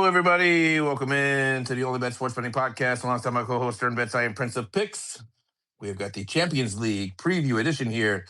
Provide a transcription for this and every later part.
everybody. Welcome in to the OnlyBets Sports Betting Podcast. Alongside my co-host, Stern Bets, I am Prince of Picks. We've got the Champions League preview edition here.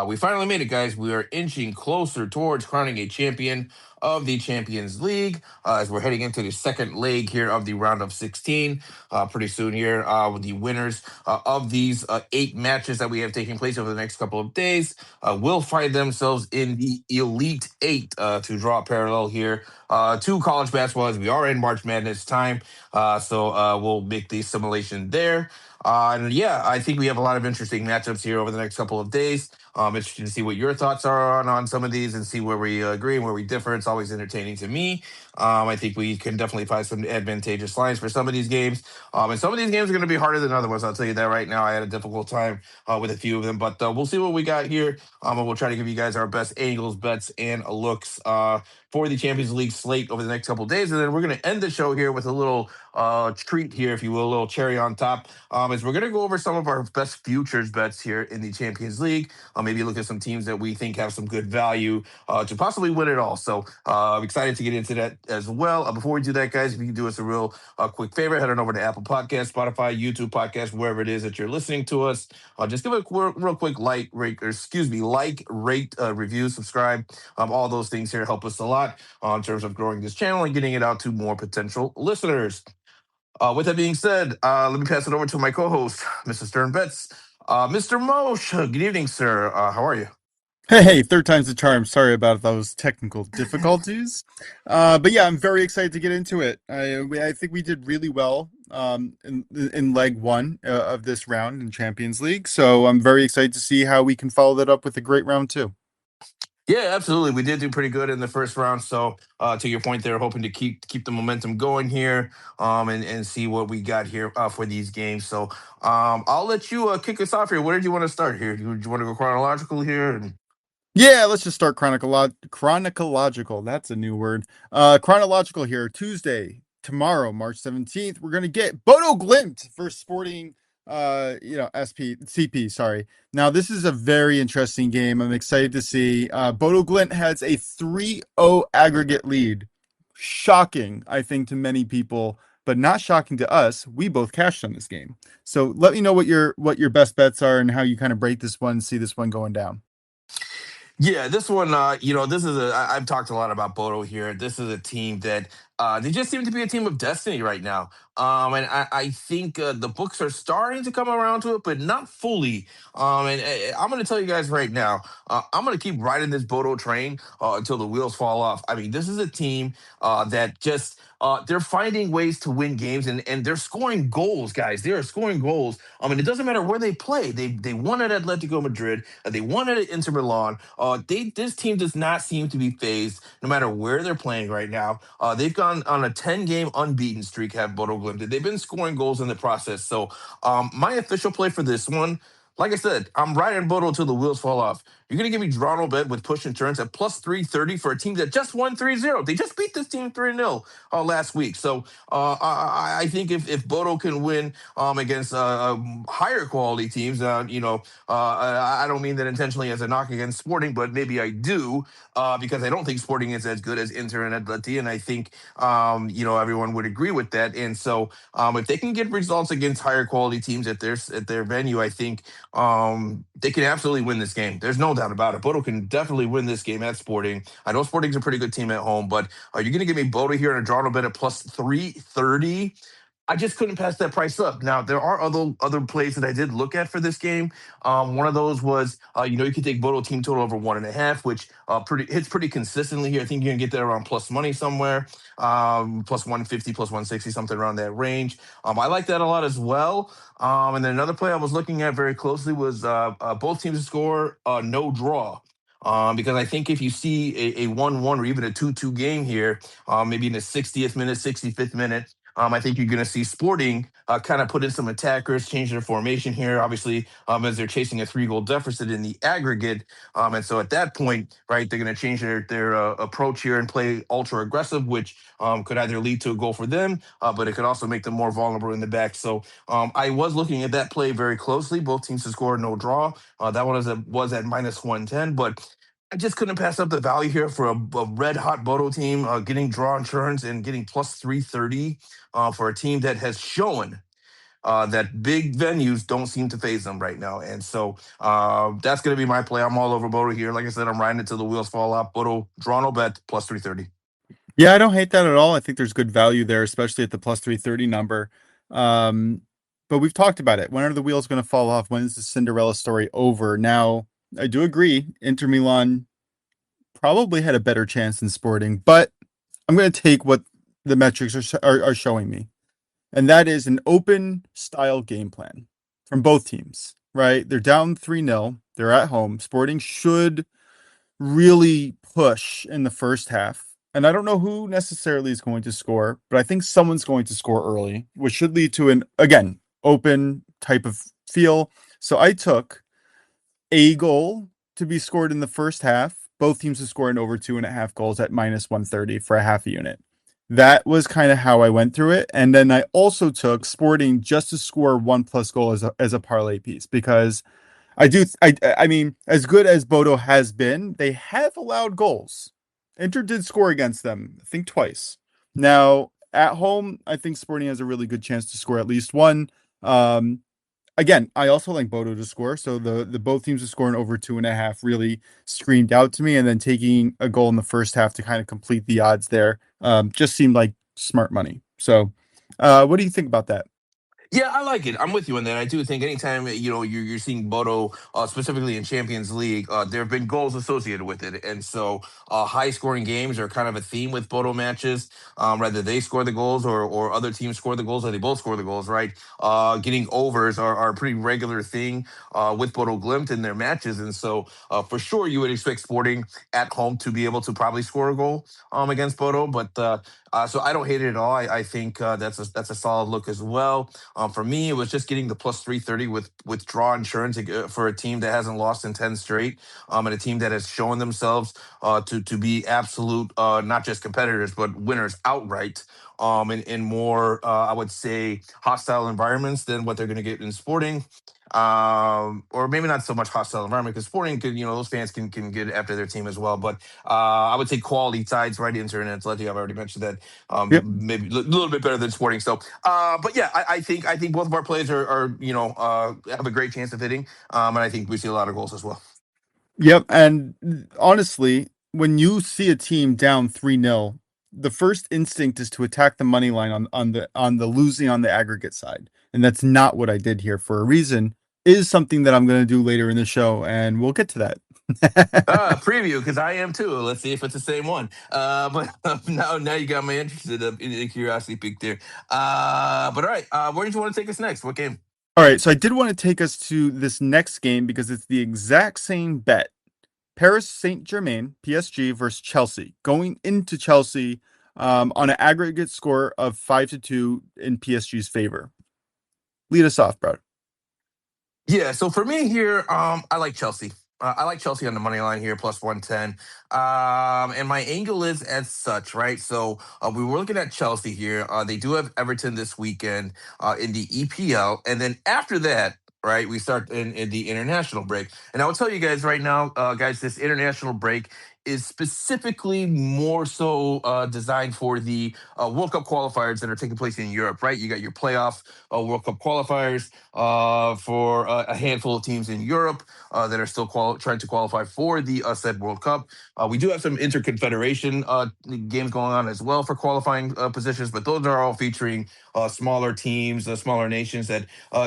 We finally made it, guys. We are inching closer towards crowning a champion of the Champions League as we're heading into the second leg here of the round of 16 pretty soon here with the winners of these 8 matches that we have taking place over the next couple of days will find themselves in the Elite 8 to draw a parallel here to college basketball as we are in March Madness time. So we'll make the assimilation there. And yeah, I think we have a lot of interesting matchups here over the next couple of days. Interesting to see what your thoughts are on some of these and see where we agree and where we differ. It's always entertaining to me. I think we can definitely find some advantageous lines for some of these games. And some of these games are going to be harder than other ones. I'll tell you that right now. I had a difficult time with a few of them, but we'll see what we got here. And we'll try to give you guys our best angles, bets, and looks for the Champions League slate over the next couple of days. And then we're going to end the show here with a little treat here, if you will, a little cherry on top, as we're going to go over some of our best futures bets here in the Champions League. Maybe look at some teams that we think have some good value to possibly win it all. So I'm excited to get into that as well. Before we do that, guys, if you can do us a real quick favor, head on over to Apple Podcasts, Spotify, YouTube Podcasts, wherever it is that you're listening to us. Just give it a real quick like, rate, review, subscribe. All those things here help us a lot in terms of growing this channel and getting it out to more potential listeners. With that being said, let me pass it over to my co-host, Mr. Stern Betts. Mr. Mosh, good evening, sir. How are you? Hey, third time's the charm. Sorry about those technical difficulties. But yeah, I'm very excited to get into it. I think we did really well in leg 1 of this round in Champions League. So I'm very excited to see how we can follow that up with a great round 2. Yeah, absolutely. We did do pretty good in the first round. So to your point there, hoping to keep the momentum going here and see what we got here for these games. So I'll let you kick us off here. Where did you want to start here? Do you want to go chronological here? Yeah, let's just start chronological. That's a new word. Chronological here. Tuesday, tomorrow, March 17th, we're going to get Bodo Glimt versus Sporting CP, sorry. Now, this is a very interesting game. I'm excited to see. Bodo Glimt has a 3-0 aggregate lead. Shocking, I think, to many people, but not shocking to us. We both cashed on this game. So let me know what your best bets are and how you kind of break this one, see this one going down. Yeah, this one, this is I've talked a lot about Bodo here. This is a team that they just seem to be a team of destiny right now. And I think the books are starting to come around to it, but not fully. And I'm going to tell you guys right now, I'm going to keep riding this Bodo train until the wheels fall off. I mean, this is a team that just they're finding ways to win games and they're scoring goals, guys. They are scoring goals. And it doesn't matter where they play. They won at Atletico Madrid. They won at Inter Milan. This team does not seem to be phased no matter where they're playing right now. They've gone on a 10-game unbeaten streak, have Bodo Glimt. They've been scoring goals in the process. So my official play for this one, like I said, I'm riding Bodo until the wheels fall off. You're going to give me draw no bet with push and turns at plus 330 for a team that just won 3-0. They just beat this team 3-0 last week. So I think if Bodo can win against higher quality teams, I don't mean that intentionally as a knock against Sporting, but maybe I do because I don't think Sporting is as good as Inter and Atleti. And I think, everyone would agree with that. And so if they can get results against higher quality teams at their venue, I think they can absolutely win this game. There's no doubt about it. Bodo can definitely win this game at Sporting. I know Sporting's a pretty good team at home, but are you going to give me Bodo here in a draw no bet at plus 330? I just couldn't pass that price up. Now, there are other plays that I did look at for this game. One of those was, you can take Bodo team total over 1.5, which hits pretty consistently here. I think you can get that around plus money somewhere, plus 150, plus 160, something around that range. I like that a lot as well. And then another play I was looking at very closely was both teams to score no draw. Because I think if you see a 1-1 or even a 2-2 game here, maybe in the 60th minute, 65th minute, I think you're going to see Sporting kind of put in some attackers, change their formation here, obviously, as they're chasing a 3-goal deficit in the aggregate. And so at that point, right, they're going to change their approach here and play ultra aggressive, which could either lead to a goal for them, but it could also make them more vulnerable in the back. So I was looking at that play very closely. Both teams to score no draw. That one was at minus 110, but I just couldn't pass up the value here for a red hot Bodo team getting draw insurance and getting plus 330 for a team that has shown that big venues don't seem to phase them right now. And so that's going to be my play. I'm all over Bodo here. Like I said, I'm riding it till the wheels fall off. Bodo, draw no bet, plus 330. Yeah, I don't hate that at all. I think there's good value there, especially at the plus 330 number. Um, but we've talked about it. When are the wheels going to fall off? When is the Cinderella story over? Now, I do agree. Inter Milan probably had a better chance in Sporting, but I'm going to take what the metrics are showing me, and that is an open style game plan from both teams. Right? They're down 3-0. They're at home. Sporting should really push in the first half. And I don't know who necessarily is going to score, but I think someone's going to score early, which should lead to an, again, open type of feel. So I took a goal to be scored in the first half. Both teams to score in over 2.5 goals at minus 130 for a half a unit. That was kind of how I went through it. And then I also took Sporting just to score 1+ goal as a parlay piece, because I mean, as good as Bodo has been, they have allowed goals. Inter did score against them, I think twice. Now, at home, I think Sporting has a really good chance to score at least one. Um, Again, I also like Bodo to score, so the both teams to score in over 2.5 really screamed out to me, and then taking a goal in the first half to kind of complete the odds there just seemed like smart money. So, what do you think about that? Yeah, I like it. I'm with you on that. I do think anytime you're seeing Bodo, specifically in Champions League, there have been goals associated with it, and so high scoring games are kind of a theme with Bodo matches. Whether they score the goals or other teams score the goals, or they both score the goals, right? Getting overs are a pretty regular thing with Bodo Glimt in their matches, and so for sure you would expect Sporting at home to be able to probably score a goal against Bodo, but. So I don't hate it at all. I think that's a solid look as well. For me, it was just getting the plus 330 with draw insurance for a team that hasn't lost in 10 straight, and a team that has shown themselves to be absolute, not just competitors, but winners outright. In more, I would say, hostile environments than what they're going to get in Sporting. Or maybe not so much hostile environment, because Sporting could, those fans can get after their team as well. But I would say quality sides, right? Internet, I've already mentioned that. Yep. Maybe a little bit better than Sporting. So, but yeah, I think both of our plays are have a great chance of hitting, and I think we see a lot of goals as well. Yep, and honestly, when you see a team down 3-0, the first instinct is to attack the money line on the losing on the aggregate side. And that's not what I did here for a reason. Is something that I'm going to do later in the show, and we'll get to that. Preview, because I am too. Let's see if it's the same one. But now you got me interested in the curiosity peak there. But all right, where did you want to take us next? What game? All right, so I did want to take us to this next game because it's the exact same bet. Paris Saint-Germain, PSG versus Chelsea. Going into Chelsea on an aggregate score of 5-2 in PSG's favor. Lead us off, bro. Yeah, so for me here, I like Chelsea. I like Chelsea on the money line here, plus 110. And my angle is as such, right? So we were looking at Chelsea here. They do have Everton this weekend in the EPL. And then after that, right, we start in the international break. And I will tell you guys right now, guys, this international break is specifically more so designed for the World Cup qualifiers that are taking place in Europe, right? You got your playoff World Cup qualifiers for a handful of teams in Europe that are still trying to qualify for the said World Cup. We do have some interconfederation games going on as well for qualifying positions, but those are all featuring smaller teams, smaller nations that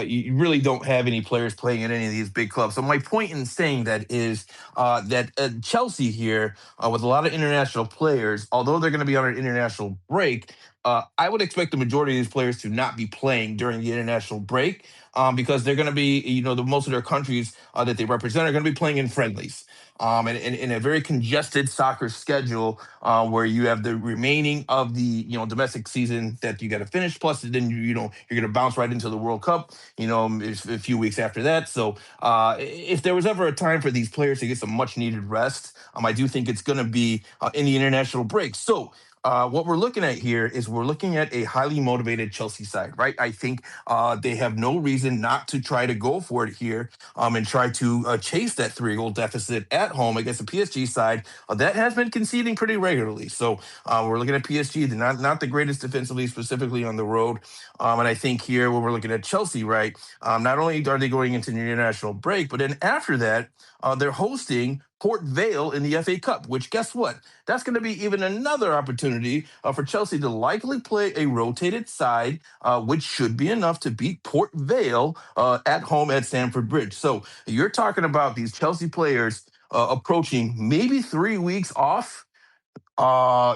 you really don't have any players playing in any of these big clubs. So my point in saying that is that Chelsea here, with a lot of international players, although they're going to be on an international break, I would expect the majority of these players to not be playing during the international break because they're going to be, most of their countries that they represent are going to be playing in friendlies. And in a very congested soccer schedule where you have the remaining of the domestic season that you got to finish, plus then you're going to bounce right into the World Cup, a few weeks after that. So if there was ever a time for these players to get some much needed rest, I do think it's going to be in the international break. So what we're looking at here is we're looking at a highly motivated Chelsea side, right? I think they have no reason not to try to go for it here and try to chase that 3-goal deficit at home against the PSG side that has been conceding pretty regularly. So we're looking at PSG, they're not the greatest defensively, specifically on the road. And I think here when we're looking at Chelsea, right, not only are they going into an international break, but then after that, they're hosting Port Vale in the FA Cup, which guess what? That's going to be even another opportunity for Chelsea to likely play a rotated side, which should be enough to beat Port Vale at home at Stamford Bridge. So you're talking about these Chelsea players approaching maybe 3 weeks off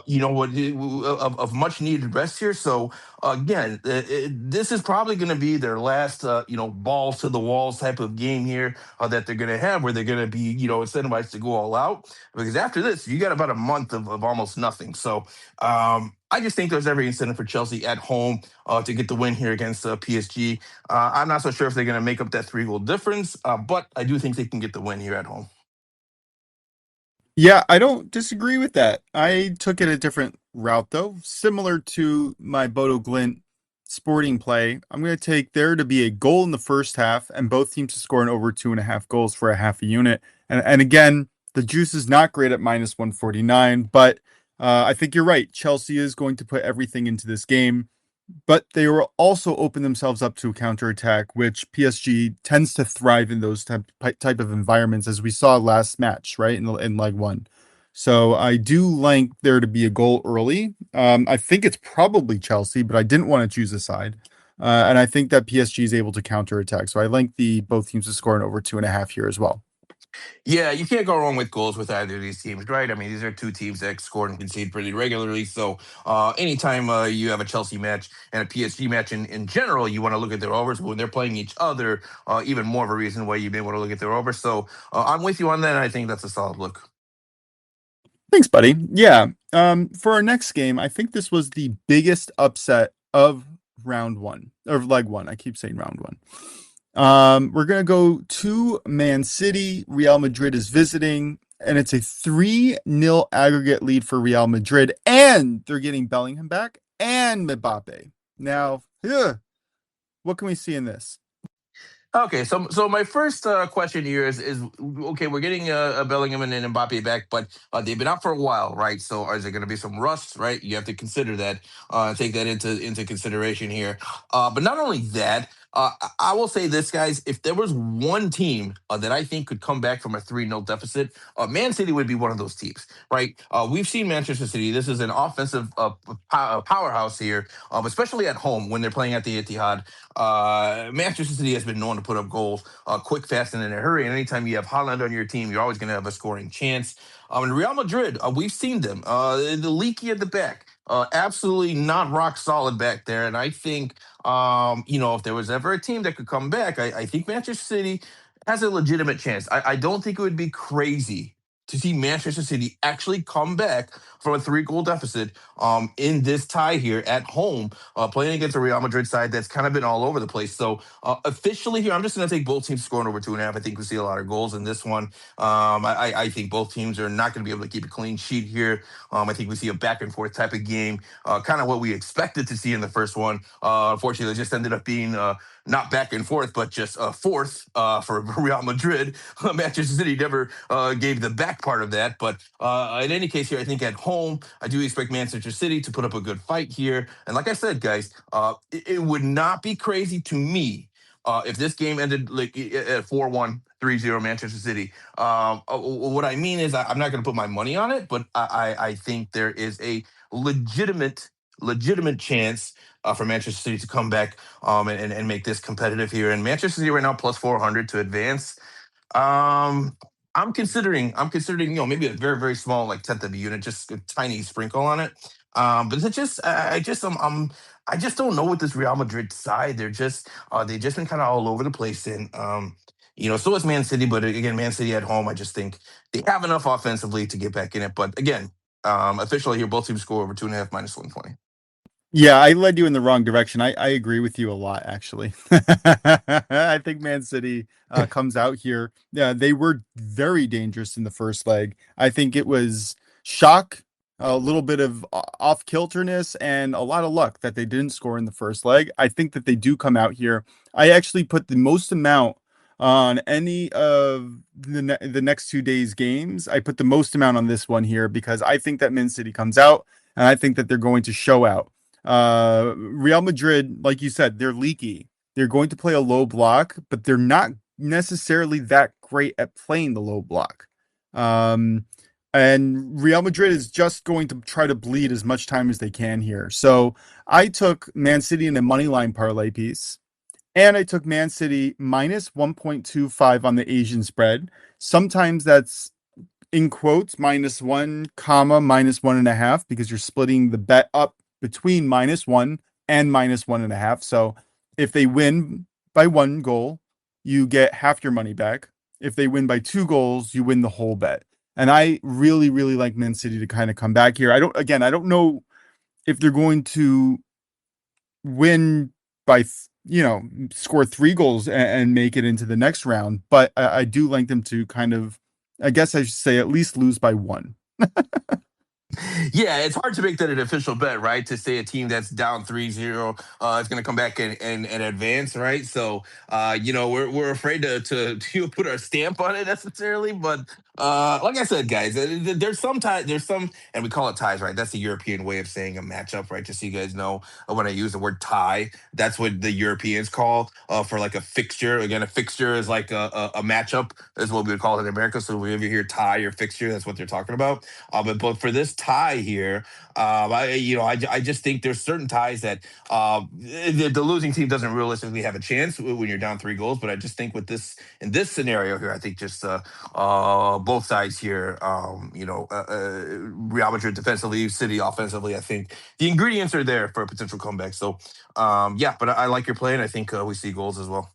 you know what of much needed rest here. So again, this is probably going to be their last balls to the walls type of game here that they're going to have, where they're going to be incentivized to go all out, because after this you got about a month of almost nothing. So I just think there's every incentive for Chelsea at home to get the win here against PSG. I'm not so sure if they're going to make up that 3-goal difference, but I do think they can get the win here at home. Yeah, I don't disagree with that. I took it a different route though, similar to my Bodo Glint sporting play. I'm going to take there to be a goal in the first half and both teams to score in over 2.5 goals for a half a unit. And again, the juice is not great at -149, but I think you're right. Chelsea is going to put everything into this game, but they will also open themselves up to a counterattack, which PSG tends to thrive in those type of environments, as we saw last match, right, in leg one. So I do like there to be a goal early. I think it's probably Chelsea, but I didn't want to choose a side. And I think that PSG is able to counterattack. So I like the both teams to score in over 2.5 here as well. Yeah, you can't go wrong with goals with either of these teams, right? I mean, these are two teams that score and concede pretty regularly. So, anytime you have a Chelsea match and a PSG match in general, you want to look at their overs. But when they're playing each other, even more of a reason why you may want to look at their overs. So, I'm with you on that. And I think that's a solid look. Thanks, buddy. Yeah. For our next game, I think this was the biggest upset of round one or leg one. I keep saying round one. We're gonna go to Man City. Real Madrid is visiting, and it's a 3-0 aggregate lead for Real Madrid, and they're getting Bellingham back and Mbappe. Now, what can we see in this? Okay, so my first question here is okay. We're getting a Bellingham and Mbappe back, but they've been out for a while, right? So is there going to be some rust, right? You have to consider that, take that into consideration here. But not only that, I will say this, guys. If there was one team that I think could come back from a 3-0 deficit, Man City would be one of those teams, right? We've seen Manchester City. This is an offensive powerhouse here, especially at home when they're playing at the Etihad. Manchester City has been known to put up goals quick, fast, and in a hurry. And anytime you have Holland on your team, you're always going to have a scoring chance. In Real Madrid, we've seen them. The leaky at the back, absolutely not rock solid back there. And I think, if there was ever a team that could come back, I think Manchester City has a legitimate chance. I don't think it would be crazy to see Manchester City actually come back from a 3-goal deficit in this tie here at home, playing against a Real Madrid side that's kind of been all over the place. So officially here, I'm just going to take both teams scoring over 2.5. I think we see a lot of goals in this one. I think both teams are not going to be able to keep a clean sheet here. I think we see a back and forth type of game, kind of what we expected to see in the first one. Unfortunately, it just ended up being not back and forth, but just fourth for Real Madrid. Manchester City never gave the back part of that. But in any case here, I think at home, I do expect Manchester City to put up a good fight here. And like I said, guys, it would not be crazy to me if this game ended like at 4-1, 3-0 Manchester City. What I mean is I'm not going to put my money on it, but I think there is a legitimate chance for Manchester City to come back and make this competitive here. And Manchester City right now plus 400 to advance. Um, I'm considering, maybe a very, very small, like tenth of a unit, just a tiny sprinkle on it. But it's just, I just don't know with this Real Madrid side. They've just been kind of all over the place. And, so is Man City. But again, Man City at home, I just think they have enough offensively to get back in it. But again, officially here, both teams score over 2.5 minus 120. Yeah, I led you in the wrong direction. I agree with you a lot, actually. I think Man City comes out here. Yeah, they were very dangerous in the first leg. I think it was shock a little bit of off kilterness and a lot of luck that they didn't score in the first leg. I think that they do come out here. I actually put the most amount on any of the next 2 days games. I put the most amount on this one here because I think that Man City comes out and I think that they're going to show out. Real Madrid, like you said, they're leaky. They're going to play a low block, but they're not necessarily that great at playing the low block. Um, and Real Madrid is just going to try to bleed as much time as they can here. So I took Man City in a money line parlay piece, and I took Man City minus 1.25 on the Asian spread. Sometimes that's in quotes -1 comma -1.5 because you're splitting the bet up between -1 and -1.5. So if they win by 1 goal, you get half your money back. If they win by 2 goals, you win the whole bet. And I really, really like Man City to kind of come back here. I don't know if they're going to win by, score 3 goals and make it into the next round, but I do like them to kind of, I guess I should say, at least lose by 1. Yeah, it's hard to make that an official bet, right? To say a team that's down 3-0 is going to come back and advance, right? So, we're afraid to put our stamp on it necessarily. But like I said, guys, there's some ties, there's some, and we call it ties, right? That's the European way of saying a matchup, right? Just so you guys know, when I use the word tie, that's what the Europeans call for like a fixture. Again, a fixture is like a matchup, is what we would call it in America. So whenever you hear tie or fixture, that's what they're talking about. But for this tie here, I just think there's certain ties that the losing team doesn't realistically have a chance when you're down 3 goals. But I just think with this in this scenario here, I think just both sides here, Real Madrid defensively, City offensively, I think the ingredients are there for a potential comeback. So yeah, but I like your play, and I think we see goals as well.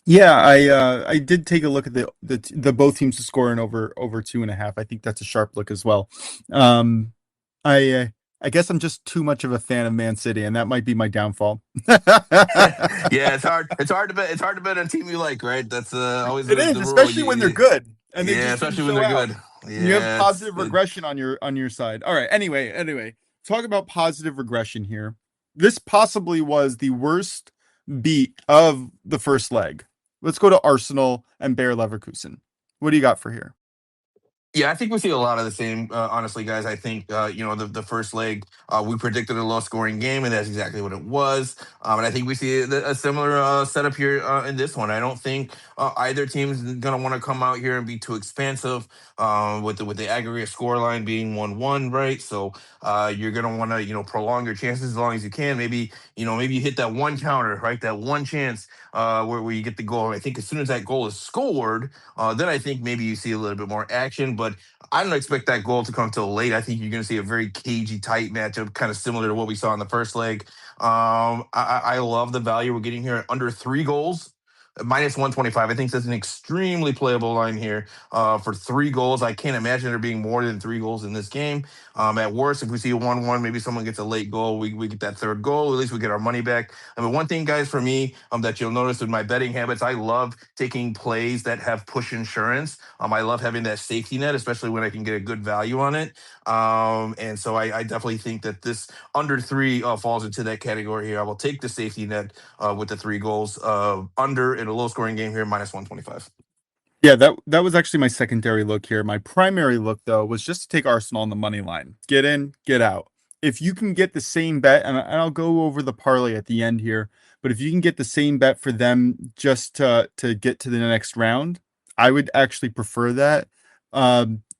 Yeah, I did take a look at the both teams to score in over 2.5. I think that's a sharp look as well. Um, I uh, I guess I'm just too much of a fan of Man City, and that might be my downfall. Yeah, it's hard. It's hard to bet. It's hard to bet on a team you like, right? That's always It is, the rule. especially when they're good and they Yeah, just didn't especially when show they're out. good. And you have Yeah, positive regression on your side. All right. Anyway, talk about positive regression here. This possibly was the worst beat of the first leg. Let's go to Arsenal and Bayer Leverkusen. What do you got for here? yeah, I think we see a lot of the same. Honestly, guys, I think the first leg we predicted a low scoring game, and that's exactly what it was. And I think we see a similar setup here in this one. I don't think either team is going to want to come out here and be too expansive with the aggregate score line being 1-1, right? So you're going to want to prolong your chances as long as you can. Maybe you hit that one counter, right? That one chance where you get the goal. I think as soon as that goal is scored, then I think maybe you see a little bit more action, but I don't expect that goal to come till late. I think you're going to see a very cagey, tight matchup, kind of similar to what we saw in the first leg. I love the value we're getting here at under 3 goals. -125. I think that's an extremely playable line here for 3 goals. I can't imagine there being more than 3 goals in this game. At worst, if we see a 1-1, maybe someone gets a late goal. We get that third goal. At least we get our money back. I mean, one thing, guys, for me, that you'll notice in my betting habits, I love taking plays that have push insurance. I love having that safety net, especially when I can get a good value on it. And so I definitely think that this under three falls into that category here. I will take the safety net with the 3 goals under in a low scoring game here, -125. Yeah, that was actually my secondary look here. My primary look though was just to take Arsenal on the money line. Get in, get out. If you can get the same bet, and I'll go over the parlay at the end here, but if you can get the same bet for them just to get to the next round, I would actually prefer that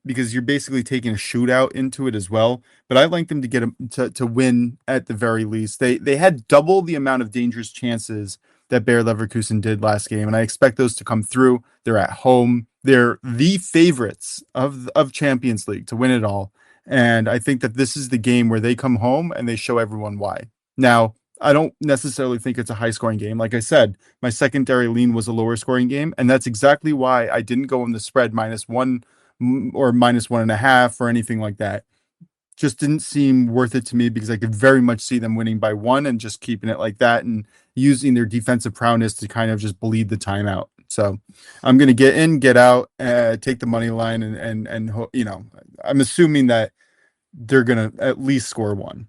because you're basically taking a shootout into it as well. But I like them to get to win at the very least. They had double the amount of dangerous chances that Bayer Leverkusen did last game, and I expect those to come through. They're at home. They're the favorites of Champions League to win it all, and I think that this is the game where they come home and they show everyone why. Now, I don't necessarily think it's a high scoring game. Like I said, my secondary lean was a lower scoring game, and that's exactly why I didn't go on the spread -1 or -1.5 or anything like that. Just didn't seem worth it to me because I could very much see them winning by 1 and just keeping it like that and using their defensive prowess to kind of just bleed the timeout. So I'm going to get in, get out, take the money line, and I'm assuming that they're going to at least score one.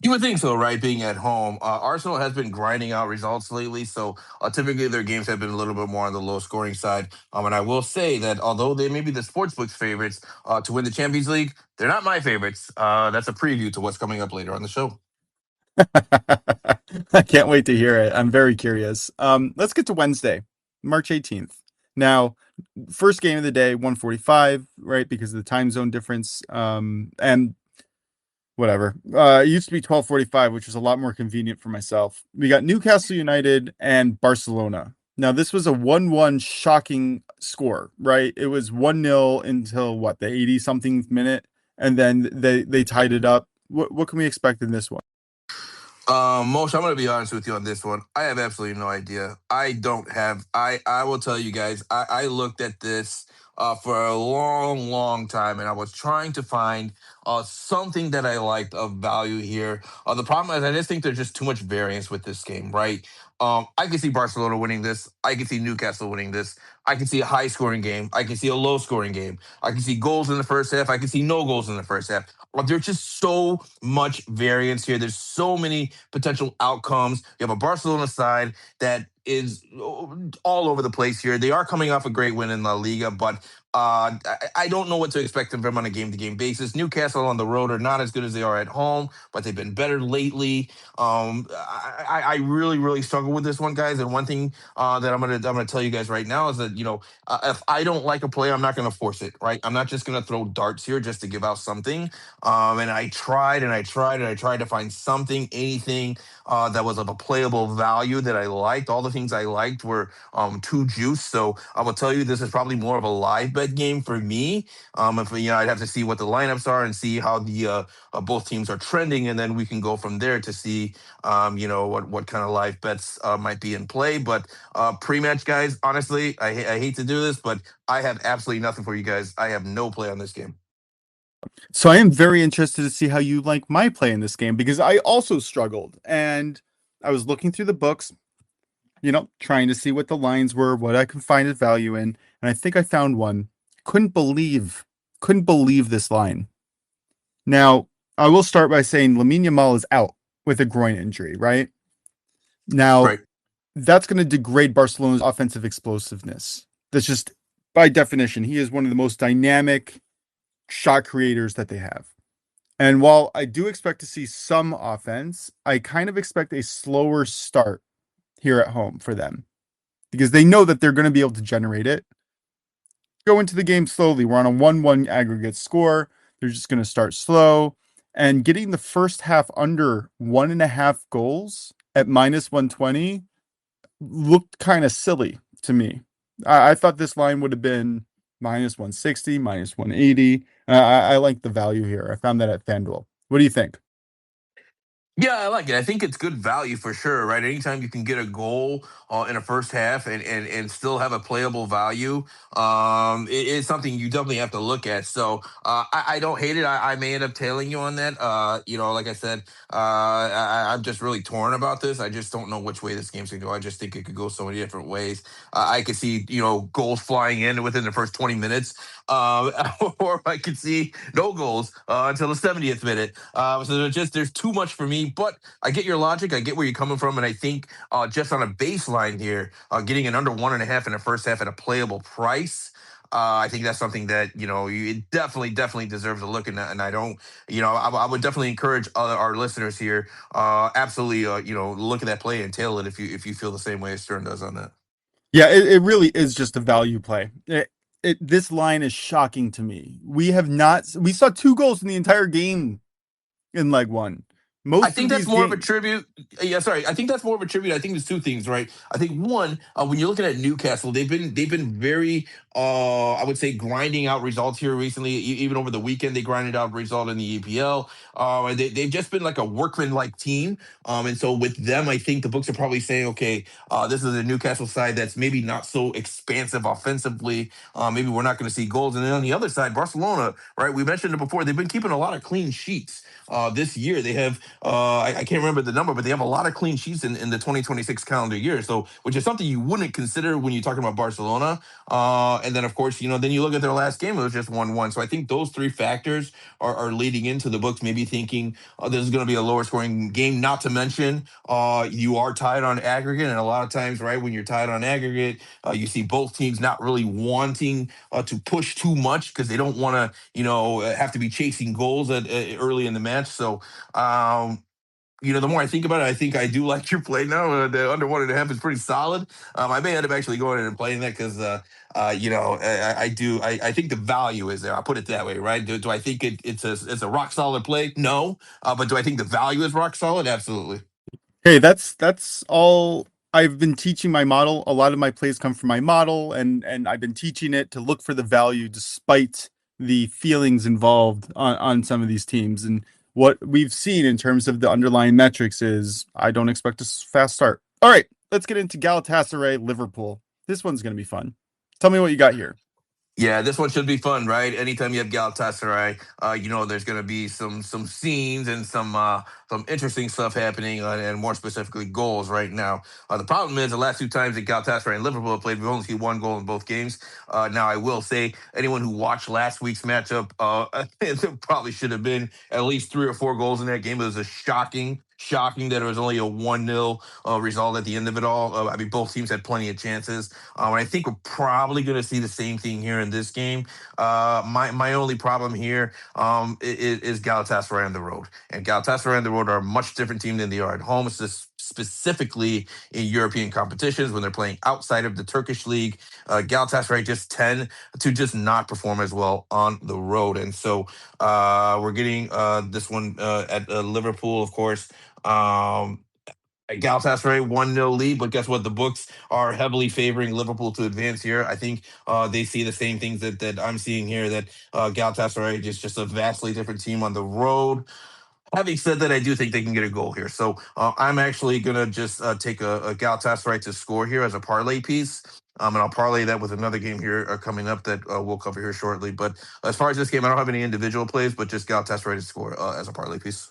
You would think so, right? Being at home, Arsenal has been grinding out results lately, so typically their games have been a little bit more on the low scoring side. And I will say that although they may be the sportsbooks favorites to win the Champions League, they're not my favorites. That's a preview to what's coming up later on the show. I can't wait to hear it. I'm very curious. Let's get to Wednesday, March 18th. Now, first game of the day, 1:45, right? Because of the time zone difference. And whatever. It used to be 12:45, which was a lot more convenient for myself. We got Newcastle United and Barcelona. Now, this was a 1-1 shocking score, right? It was 1-0 until what, the 80 something minute, and then they tied it up. What can we expect in this one? Moshe, I'm gonna be honest with you on this one. I have absolutely no idea. I don't have. I will tell you guys. I looked at this for a long, long time, and I was trying to find something that I liked of value here. The problem is, I just think there's just too much variance with this game, right? I can see Barcelona winning this. I can see Newcastle winning this. I can see a high scoring game. I can see a low scoring game. I can see goals in the first half. I can see no goals in the first half. There's just so much variance here. There's so many potential outcomes. You have a Barcelona side that is all over the place here. They are coming off a great win in La Liga, but I don't know what to expect from them on a game-to-game basis. Newcastle on the road are not as good as they are at home, but they've been better lately. I really, really struggle with this one, guys. And one thing that I'm gonna tell you guys right now is that if I don't like a play, I'm not gonna force it. Right? I'm not just gonna throw darts here just to give out something. And I tried and I tried and I tried to find something, anything that was of a playable value that I liked. All the things I liked were too juice. So I will tell you, this is probably more of a live bet game for me. If I'd have to see what the lineups are and see how the both teams are trending, and then we can go from there to see what kind of live bets might be in play. But pre-match, guys, honestly, I hate to do this, but I have absolutely nothing for you guys. I have no play on this game. So I am very interested to see how you like my play in this game because I also struggled and I was looking through the books, trying to see what the lines were, what I could find as value in, and I think I found one. Couldn't believe this line. Now, I will start by saying Lamine Yamal is out with a groin injury, right? Now, Right. that's going to degrade Barcelona's offensive explosiveness. That's just by definition, he is one of the most dynamic shot creators that they have. And while I do expect to see some offense, I kind of expect a slower start here at home for them because they know that they're going to be able to generate it. Go into the game slowly. We're on a 1-1 aggregate score. They're just going to start slow. And getting the first half under 1.5 goals at minus 120 looked kind of silly to me. I thought this line would have been minus 160, minus 180. I like the value here. I found that at FanDuel. What do you think? Yeah, I like it. I think it's good value for sure, right? Anytime you can get a goal in a first half and still have a playable value, it is something you definitely have to look at. So I don't hate it. I may end up tailing you on that. Like I said, I'm just really torn about this. I just don't know which way this game's gonna go. I just think it could go so many different ways. I could see goals flying in within the first 20 minutes, or I could see no goals until the 70th minute. So there's too much for me. But I get your logic. I get where you're coming from, and I think just on a baseline here, getting an under 1.5 in the first half at a playable price. I think that's something that it definitely deserves a look. And I don't, I would definitely encourage our listeners here, absolutely, look at that play and tail it if you feel the same way as Stern does on that. Yeah, it really is just a value play. This line is shocking to me. We saw 2 goals in the entire game in leg one. I Most think of that's these more of a games, tribute. Yeah, sorry. I think that's more of a tribute. I think there's two things, right? I think one, when you're looking at Newcastle, they've been very, I would say, grinding out results here recently. Even over the weekend, they grinded out a result in the EPL. And they've just been like a workman-like team. And so with them, I think the books are probably saying, okay, this is a Newcastle side that's maybe not so expansive offensively. Maybe we're not going to see goals. And then on the other side, Barcelona, right? We mentioned it before. They've been keeping a lot of clean sheets this year. They have I can't remember the number, but they have a lot of clean sheets in the 2026 calendar year. So, which is something you wouldn't consider when you're talking about Barcelona. And then, of course, then you look at their last game; it was just 1-1. So I think those three factors are leading into the books, maybe thinking this is going to be a lower scoring game. Not to mention, you are tied on aggregate, and a lot of times, right, when you're tied on aggregate, you see both teams not really wanting to push too much because they don't want to, have to be chasing goals early in the match. So, the more I think about it, I think I do like your play now. The under 1.5 is pretty solid. I may end up actually going in and playing that because, I do. I think the value is there. I'll put it that way, right? Do I think it's a rock solid play? No. But do I think the value is rock solid? Absolutely. Hey, that's all I've been teaching my model. A lot of my plays come from my model, and I've been teaching it to look for the value despite the feelings involved on some of these teams. And what we've seen in terms of the underlying metrics is I don't expect a fast start. All right, let's get into Galatasaray Liverpool. This one's going to be fun. Tell me what you got here. Yeah, this one should be fun, right? Anytime you have Galatasaray, there's going to be some scenes and some interesting stuff happening, and more specifically goals right now. The problem is the last two times that Galatasaray and Liverpool have played, we've only seen one goal in both games. Now, I will say, anyone who watched last week's matchup, there probably should have been at least 3 or 4 goals in that game. It was a shocking that it was only a 1-0 result at the end of it all. I mean, both teams had plenty of chances. And I think we're probably going to see the same thing here in this game. My only problem here is Galatasaray on the road. And Galatasaray on the road are a much different team than they are at home. It's just specifically in European competitions when they're playing outside of the Turkish league. Galatasaray just tend to just not perform as well on the road. And so we're getting this one at Liverpool, of course. Um, Galatasaray 1-0 lead, but guess what? The books are heavily favoring Liverpool to advance here. I think they see the same things that I'm seeing here. That Galatasaray is just a vastly different team on the road. Having said that, I do think they can get a goal here. So I'm actually gonna just take a Galatasaray to score here as a parlay piece. And I'll parlay that with another game here coming up that we'll cover here shortly. But as far as this game, I don't have any individual plays, but just Galatasaray to score as a parlay piece.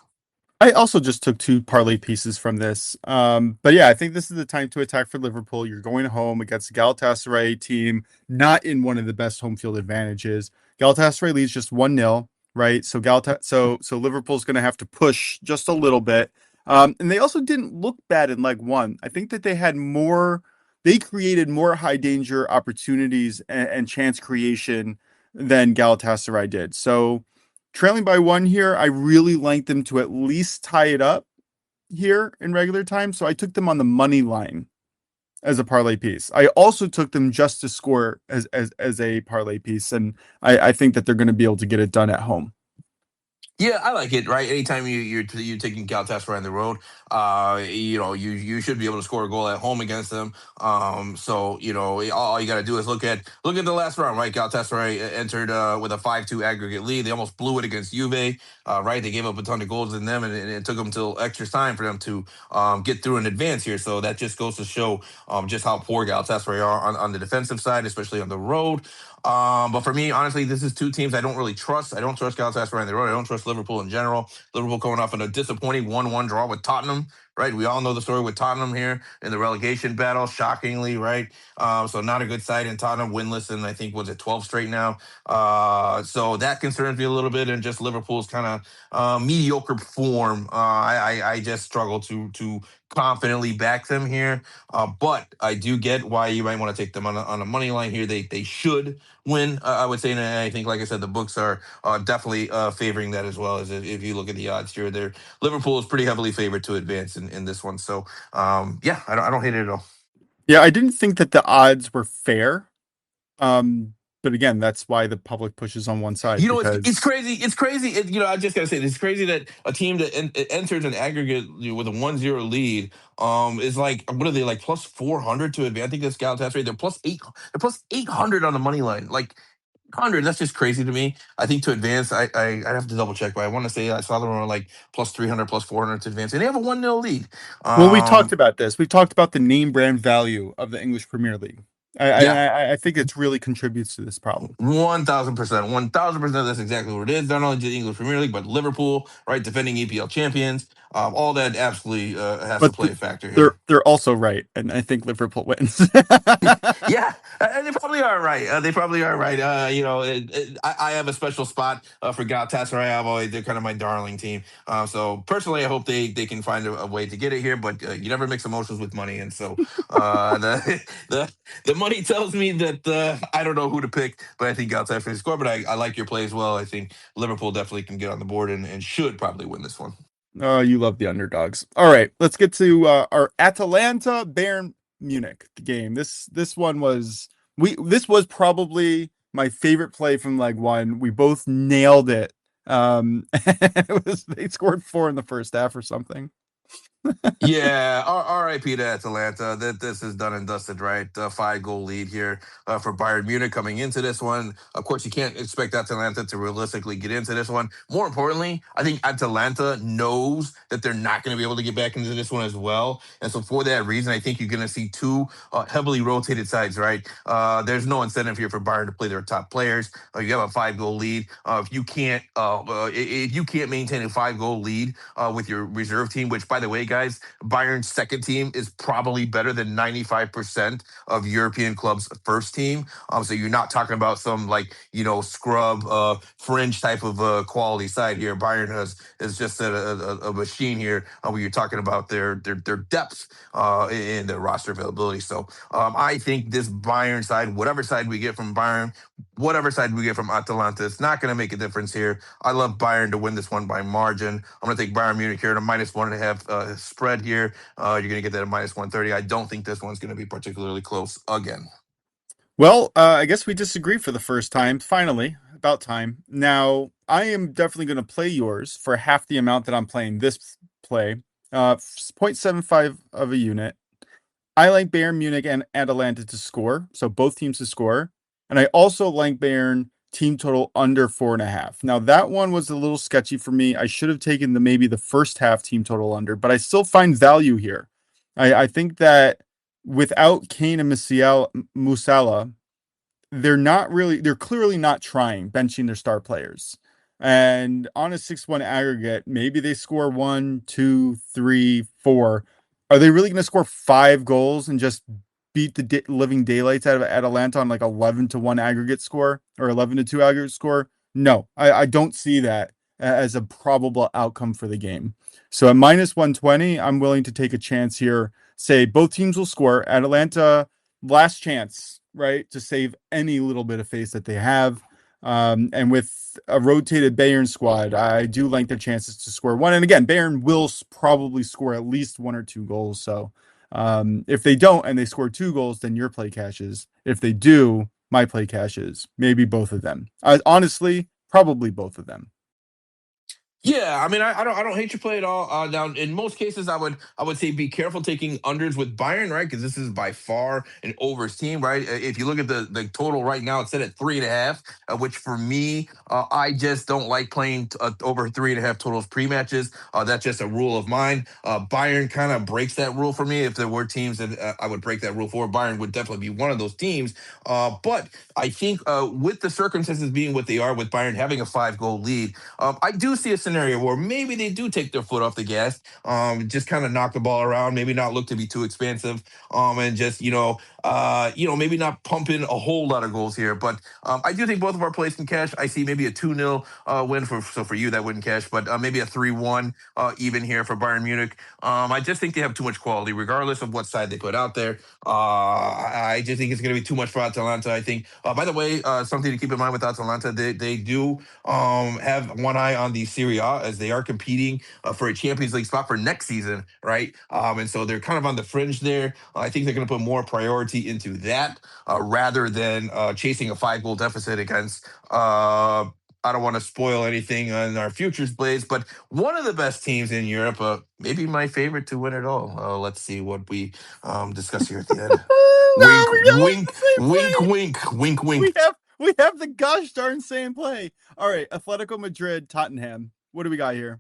I also just took two parlay pieces from this. But yeah, I think this is the time to attack for Liverpool. You're going home against a Galatasaray team, not in one of the best home field advantages. Galatasaray leads just 1-0, right? So Liverpool's going to have to push just a little bit. And they also didn't look bad in leg one. I think that they created more high danger opportunities and chance creation than Galatasaray did. So trailing by one here, I really like them to at least tie it up here in regular time. So I took them on the money line as a parlay piece. I also took them just to score as a parlay piece, and I think that they're going to be able to get it done at home. Yeah, I like it. Right, anytime you're taking Galatasaray on the road, you should be able to score a goal at home against them. So all you got to do is look at the last round. Right, Galatasaray entered with a 5-2 aggregate lead. They almost blew it against Juve. Right, they gave up a ton of goals in them, and it took them till extra time for them to get through and advance here. So that just goes to show just how poor Galatasaray are on the defensive side, especially on the road. But for me, honestly, this is two teams I don't really trust. I don't trust Galatasaray on the road. I don't trust Liverpool in general. Liverpool coming off in a disappointing 1-1 draw with Tottenham, right? We all know the story with Tottenham here in the relegation battle, shockingly, right? So not a good side in Tottenham, winless, and I think was it 12 straight now. So that concerns me a little bit, and just Liverpool's kind of mediocre form. I just struggle to confidently back them here. But I do get why you might want to take them on a money line here. They should win, I would say. And I think, like I said, the books are definitely favoring that as well. As if you look at the odds here, there Liverpool is pretty heavily favored to advance in this one. So yeah, I don't hate it at all. Yeah, I didn't think that the odds were fair. But again, that's why the public pushes on one side It's because crazy. It's crazy. I just gotta say, it's crazy that a team that enters an aggregate with a 1-0 lead is like, what are they, like, plus 400 to advance? I think that's Galatasaray. They're plus eight. They're plus 800 on the money line. Like 100. That's just crazy to me. I think to advance, I'd have to double check, but I want to say I saw them on like plus 300, plus 400 to advance, and they have a 1-0 lead. well, we talked Um, about this. We talked about the name brand value of the English Premier League. I yeah, I, I think it really contributes to this problem. 1,000%. 1,000%. That's exactly what it is. Not only the English Premier League, but Liverpool, right? Defending EPL champions. All that absolutely has to But play a factor they're here. they're also right, and I think Liverpool wins. Yeah, they probably are right. They probably are right. I have a special spot for Galatasaray. I've always they're kind of my darling team. So personally, I hope they can find a way to get it here. But you never mix emotions with money, and so the the money tells me that I don't know who to pick, but I think Galatasaray can score. But I like your play as well. I think Liverpool definitely can get on the board and should probably win this one. Oh, you love the underdogs. All right, let's get to our Atalanta Bayern Munich game. This one was this was probably my favorite play from leg one. We both nailed it. It was they scored 4 in the first half or something. Yeah, R.I.P. to Atalanta. That this is done and dusted, right? 5 goal lead here for Bayern Munich coming into this one. Of course, you can't expect Atalanta to realistically get into this one. More importantly, I think Atalanta knows that they're not going to be able to get back into this one as well, and so for that reason, I think you're going to see two heavily rotated sides, right? There's no incentive here for Bayern to play their top players. You have a 5 goal lead. If you can't maintain a 5 goal lead with your reserve team, which by the way, guys, Bayern's second team is probably better than 95% of European clubs' first team. So you're not talking about some like scrub fringe type of quality side here. Bayern is just a machine here where you're talking about their depth in their roster availability. So I think this Bayern side, whatever side we get from Bayern, whatever side we get from Atalanta, it's not going to make a difference here. I love Bayern to win this one by margin. I'm going to take Bayern Munich here at a -1.5 spread here. You're going to get that at -130. I don't think this one's going to be particularly close again. Well, I guess we disagree for the first time. Finally, about time. Now, I am definitely going to play yours for half the amount that I'm playing this play. 0.75 of a unit. I like Bayern Munich and Atalanta to score, so both teams to score. And I also like Bayern team total under 4.5. Now, that one was a little sketchy for me. I should have taken maybe the first half team total under, but I still find value here. I think that without Kane and Musiala, they're clearly not trying benching their star players. And on a 6-1 aggregate, maybe they score 1, 2, 3, 4. Are they really going to score 5 goals and just beat the living daylights out of Atalanta on like 11-1 aggregate score or 11-2 aggregate score? No, I don't see that as a probable outcome for the game. So at -120, I'm willing to take a chance here. Say both teams will score. Atalanta, last chance, right, to save any little bit of face that they have. And with a rotated Bayern squad, I do like their chances to score one. And again, Bayern will probably score at least 1 or 2 goals. So if they don't and they score 2 goals, then your play cashes. If they do, my play cashes. Maybe both of them. Honestly, probably both of them. Yeah, I mean, I don't hate your play at all. Now, in most cases, I would say be careful taking unders with Bayern, right? Because this is by far an overs team, right? If you look at the total right now, it's set at 3.5, which for me, I just don't like playing over 3.5 totals pre-matches. That's just a rule of mine. Bayern kind of breaks that rule for me. If there were teams that I would break that rule for, Bayern would definitely be one of those teams. But I think with the circumstances being what they are, with Bayern having a 5 goal lead, I do see a scenario where maybe they do take their foot off the gas, just kind of knock the ball around, maybe not look to be too expansive, and just maybe not pump in a whole lot of goals here. But I do think both of our plays can cash. I see maybe a 2-0 win for you that wouldn't cash, but maybe a 3-1 even here for Bayern Munich. I just think they have too much quality, regardless of what side they put out there. I just think it's going to be too much for Atalanta. I think. By the way, something to keep in mind with Atalanta, they do have one eye on the Serie A as they are competing for a Champions League spot for next season, right? And so they're kind of on the fringe there. I think they're going to put more priority into that rather than chasing a 5 goal deficit against. I don't want to spoil anything on our futures plays, but one of the best teams in Europe, maybe my favorite to win it all. Let's see what we discuss here at the end. No, Wink, we don't have wink, the same wink, play. wink, wink, We wink. have we have the gosh darn same play. All right, Atletico Madrid, Tottenham. What do we got here?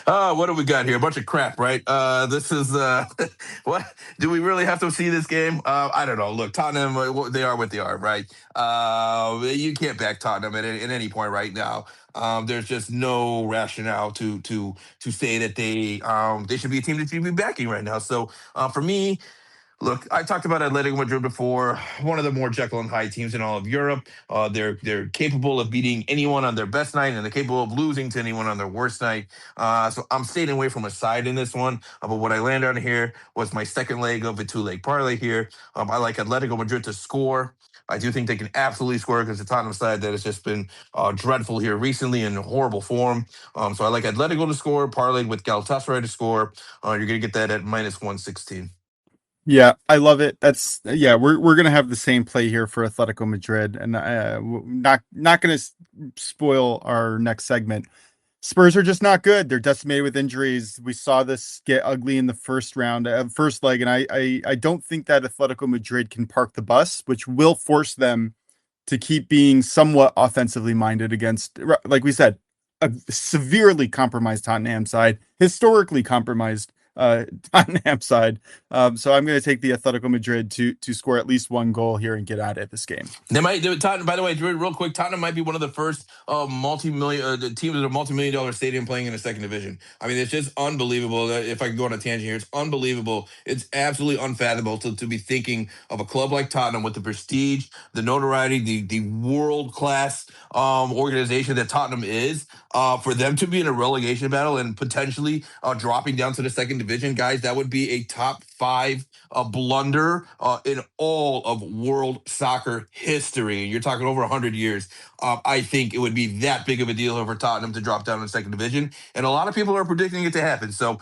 What do we got here? A bunch of crap, right? This is what do we really have to see this game? I don't know. Look, Tottenham, they are what they are, right? You can't back Tottenham at any point right now. There's just no rationale to say that they should be a team that you should be backing right now. So for me, look, I talked about Atletico Madrid before. One of the more Jekyll and Hyde teams in all of Europe. They're capable of beating anyone on their best night, and they're capable of losing to anyone on their worst night. So I'm staying away from a side in this one. But what I landed on here was my second leg of a two-leg parlay here. I like Atletico Madrid to score. I do think they can absolutely score because the Tottenham side that has just been dreadful here recently in horrible form. So I like Atletico to score, parlayed with Galatasaray to score. You're going to get that at minus 116. Yeah, I love it. That's yeah, we're gonna have the same play here for Atletico Madrid, and not gonna spoil our next segment. Spurs are just not good. They're decimated with injuries. We saw this get ugly in the first round, first leg, and I don't think that Atletico Madrid can park the bus, which will force them to keep being somewhat offensively minded against, like we said, a severely compromised Tottenham side, historically compromised Tottenham side. So I'm going to take the Atletico Madrid to score at least one goal here and get out of this game. They might do it. Tottenham, by the way, real quick, Tottenham might be one of the first multi-million teams with a multi-million-dollar stadium playing in the second division. I mean, it's just unbelievable. If I can go on a tangent here, it's unbelievable. It's absolutely unfathomable to be thinking of a club like Tottenham with the prestige, the notoriety, the world-class organization that Tottenham is, for them to be in a relegation battle and potentially dropping down to the second division, guys. That would be a top five blunder in all of world soccer history. You're talking over 100 years. I think it would be that big of a deal for Tottenham to drop down in the second division. And a lot of people are predicting it to happen. So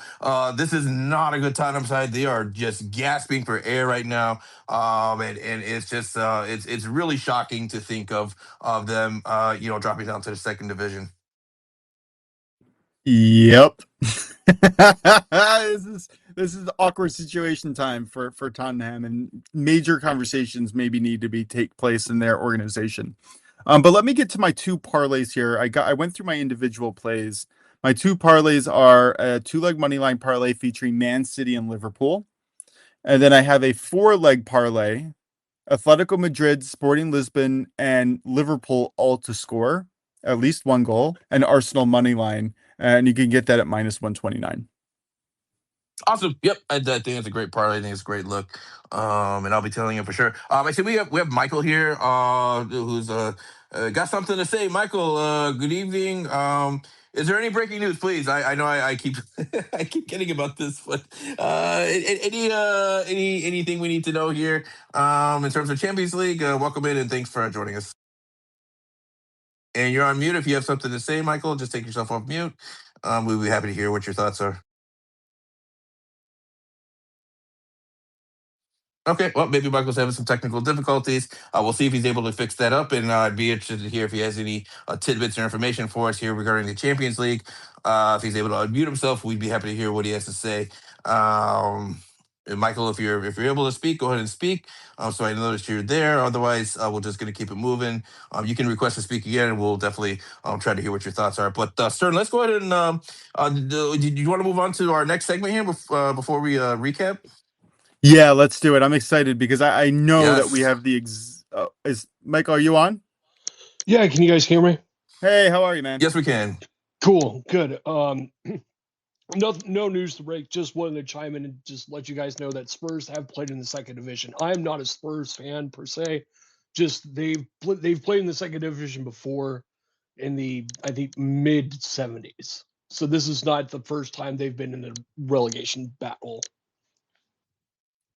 this is not a good Tottenham side. They are just gasping for air right now. And it's just it's really shocking to think of them dropping down to the second division. Yep. This is awkward situation time for Tottenham, and major conversations maybe need to be take place in their organization. But let me get to my two parlays here. I went through my individual plays. My two parlays are a two-leg money line parlay featuring Man City and Liverpool, and then I have a four-leg parlay: Atletico Madrid, Sporting Lisbon, and Liverpool all to score at least one goal, and Arsenal money line, and you can get that at minus 129. Awesome. Yep. I think it's a great part. I think it's a great look. And I'll be telling you for sure. I see we have Michael here, who's got something to say. Michael, good evening. Is there any breaking news, please? I know I keep I keep getting about this, but anything we need to know here in terms of Champions League? Welcome in and thanks for joining us. And you're on mute. If you have something to say, Michael, just take yourself off mute. We'll be happy to hear what your thoughts are. Okay, well, maybe Michael's having some technical difficulties. We'll see if he's able to fix that up, and I'd be interested to hear if he has any tidbits or information for us here regarding the Champions League. If he's able to unmute himself, we'd be happy to hear what he has to say. And Michael, if you're able to speak, go ahead and speak. So I noticed you're there. Otherwise, we're just going to keep it moving. You can request to speak again, and we'll definitely try to hear what your thoughts are. But Stern, let's go ahead and do you want to move on to our next segment here before we recap? Yeah, let's do it. I'm excited because I know that we Yes. have is Michael, are you on? Yeah, can you guys hear me? Hey, how are you, man? Yes, we can. Cool, good. No news to break. Just wanted to chime in and just let you guys know that Spurs have played in the second division. I am not a Spurs fan per se. Just they've played in the second division before in the I think mid 70s. So this is not the first time they've been in a relegation battle.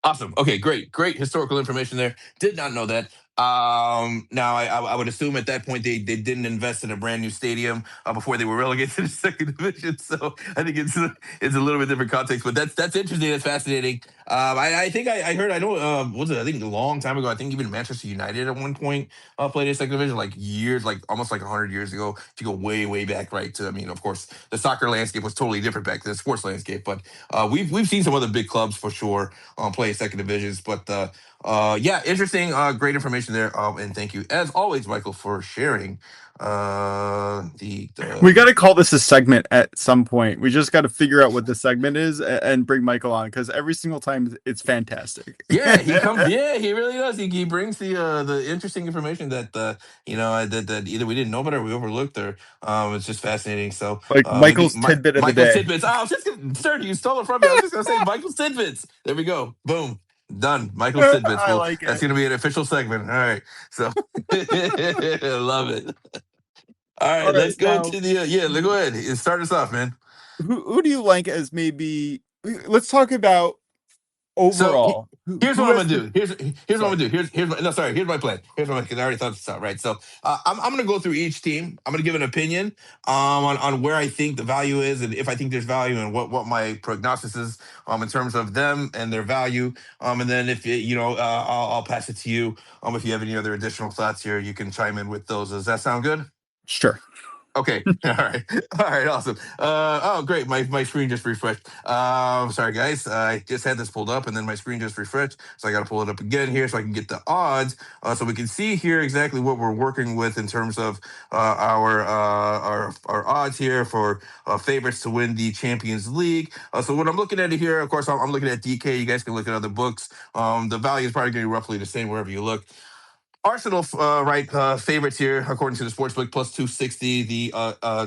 Awesome. Okay, great historical information there. Did not know that. Now I would assume at that point they didn't invest in a brand new stadium before they were relegated to the second division. So I think it's a little bit different context, but that's interesting. That's fascinating. I think I heard I know was it I think a long time ago. I think even Manchester United at one point played in second division like years like almost like 100 years ago. To go way back, right? To I mean, of course, the soccer landscape was totally different back then, the sports landscape. But we've seen some other big clubs for sure play second divisions. But yeah, interesting, great information information there. And thank you, as always, Michael, for sharing We got to call this a segment at some point. We just got to figure out what the segment is and bring Michael on, because every single time it's fantastic. Yeah, he comes. Yeah, he really does. He brings the interesting information that that either we didn't know about or we overlooked, or it's just fascinating. So Like maybe Michael's tidbit of the Michael's day. tidbits. Oh, I was just gonna, sir, you stole it from me. I was just gonna say Michael's tidbits. There we go. Boom. Done. Michael's tidbits. I Well, like that's it. gonna be an official segment. All right. So I love it. All All right, right, let's go now to the go ahead. Start us off, man. who do you like as maybe? Let's talk about So overall. here's what Who I'm has gonna the? do. Here's what I'm Sorry. gonna do. Here's my, no, sorry. Here's my plan. Here's my because I already thought this out. Right. So I'm gonna go through each team. I'm gonna give an opinion on where I think the value is and if I think there's value and what my prognosis is in terms of them and their value. And then if I'll pass it to you. If you have any other additional thoughts here, you can chime in with those. Does that sound good? Sure. Okay. All right. All right. Awesome. Oh, great. My screen just refreshed. Sorry, guys. I just had this pulled up, and then my screen just refreshed, so I got to pull it up again here so I can get the odds, so we can see here exactly what we're working with in terms of our odds here for favorites to win the Champions League. So what I'm looking at here, of course, I'm looking at DK. You guys can look at other books. The value is probably going to be roughly the same wherever you look. Arsenal, favorites here, according to the sportsbook, plus 260, the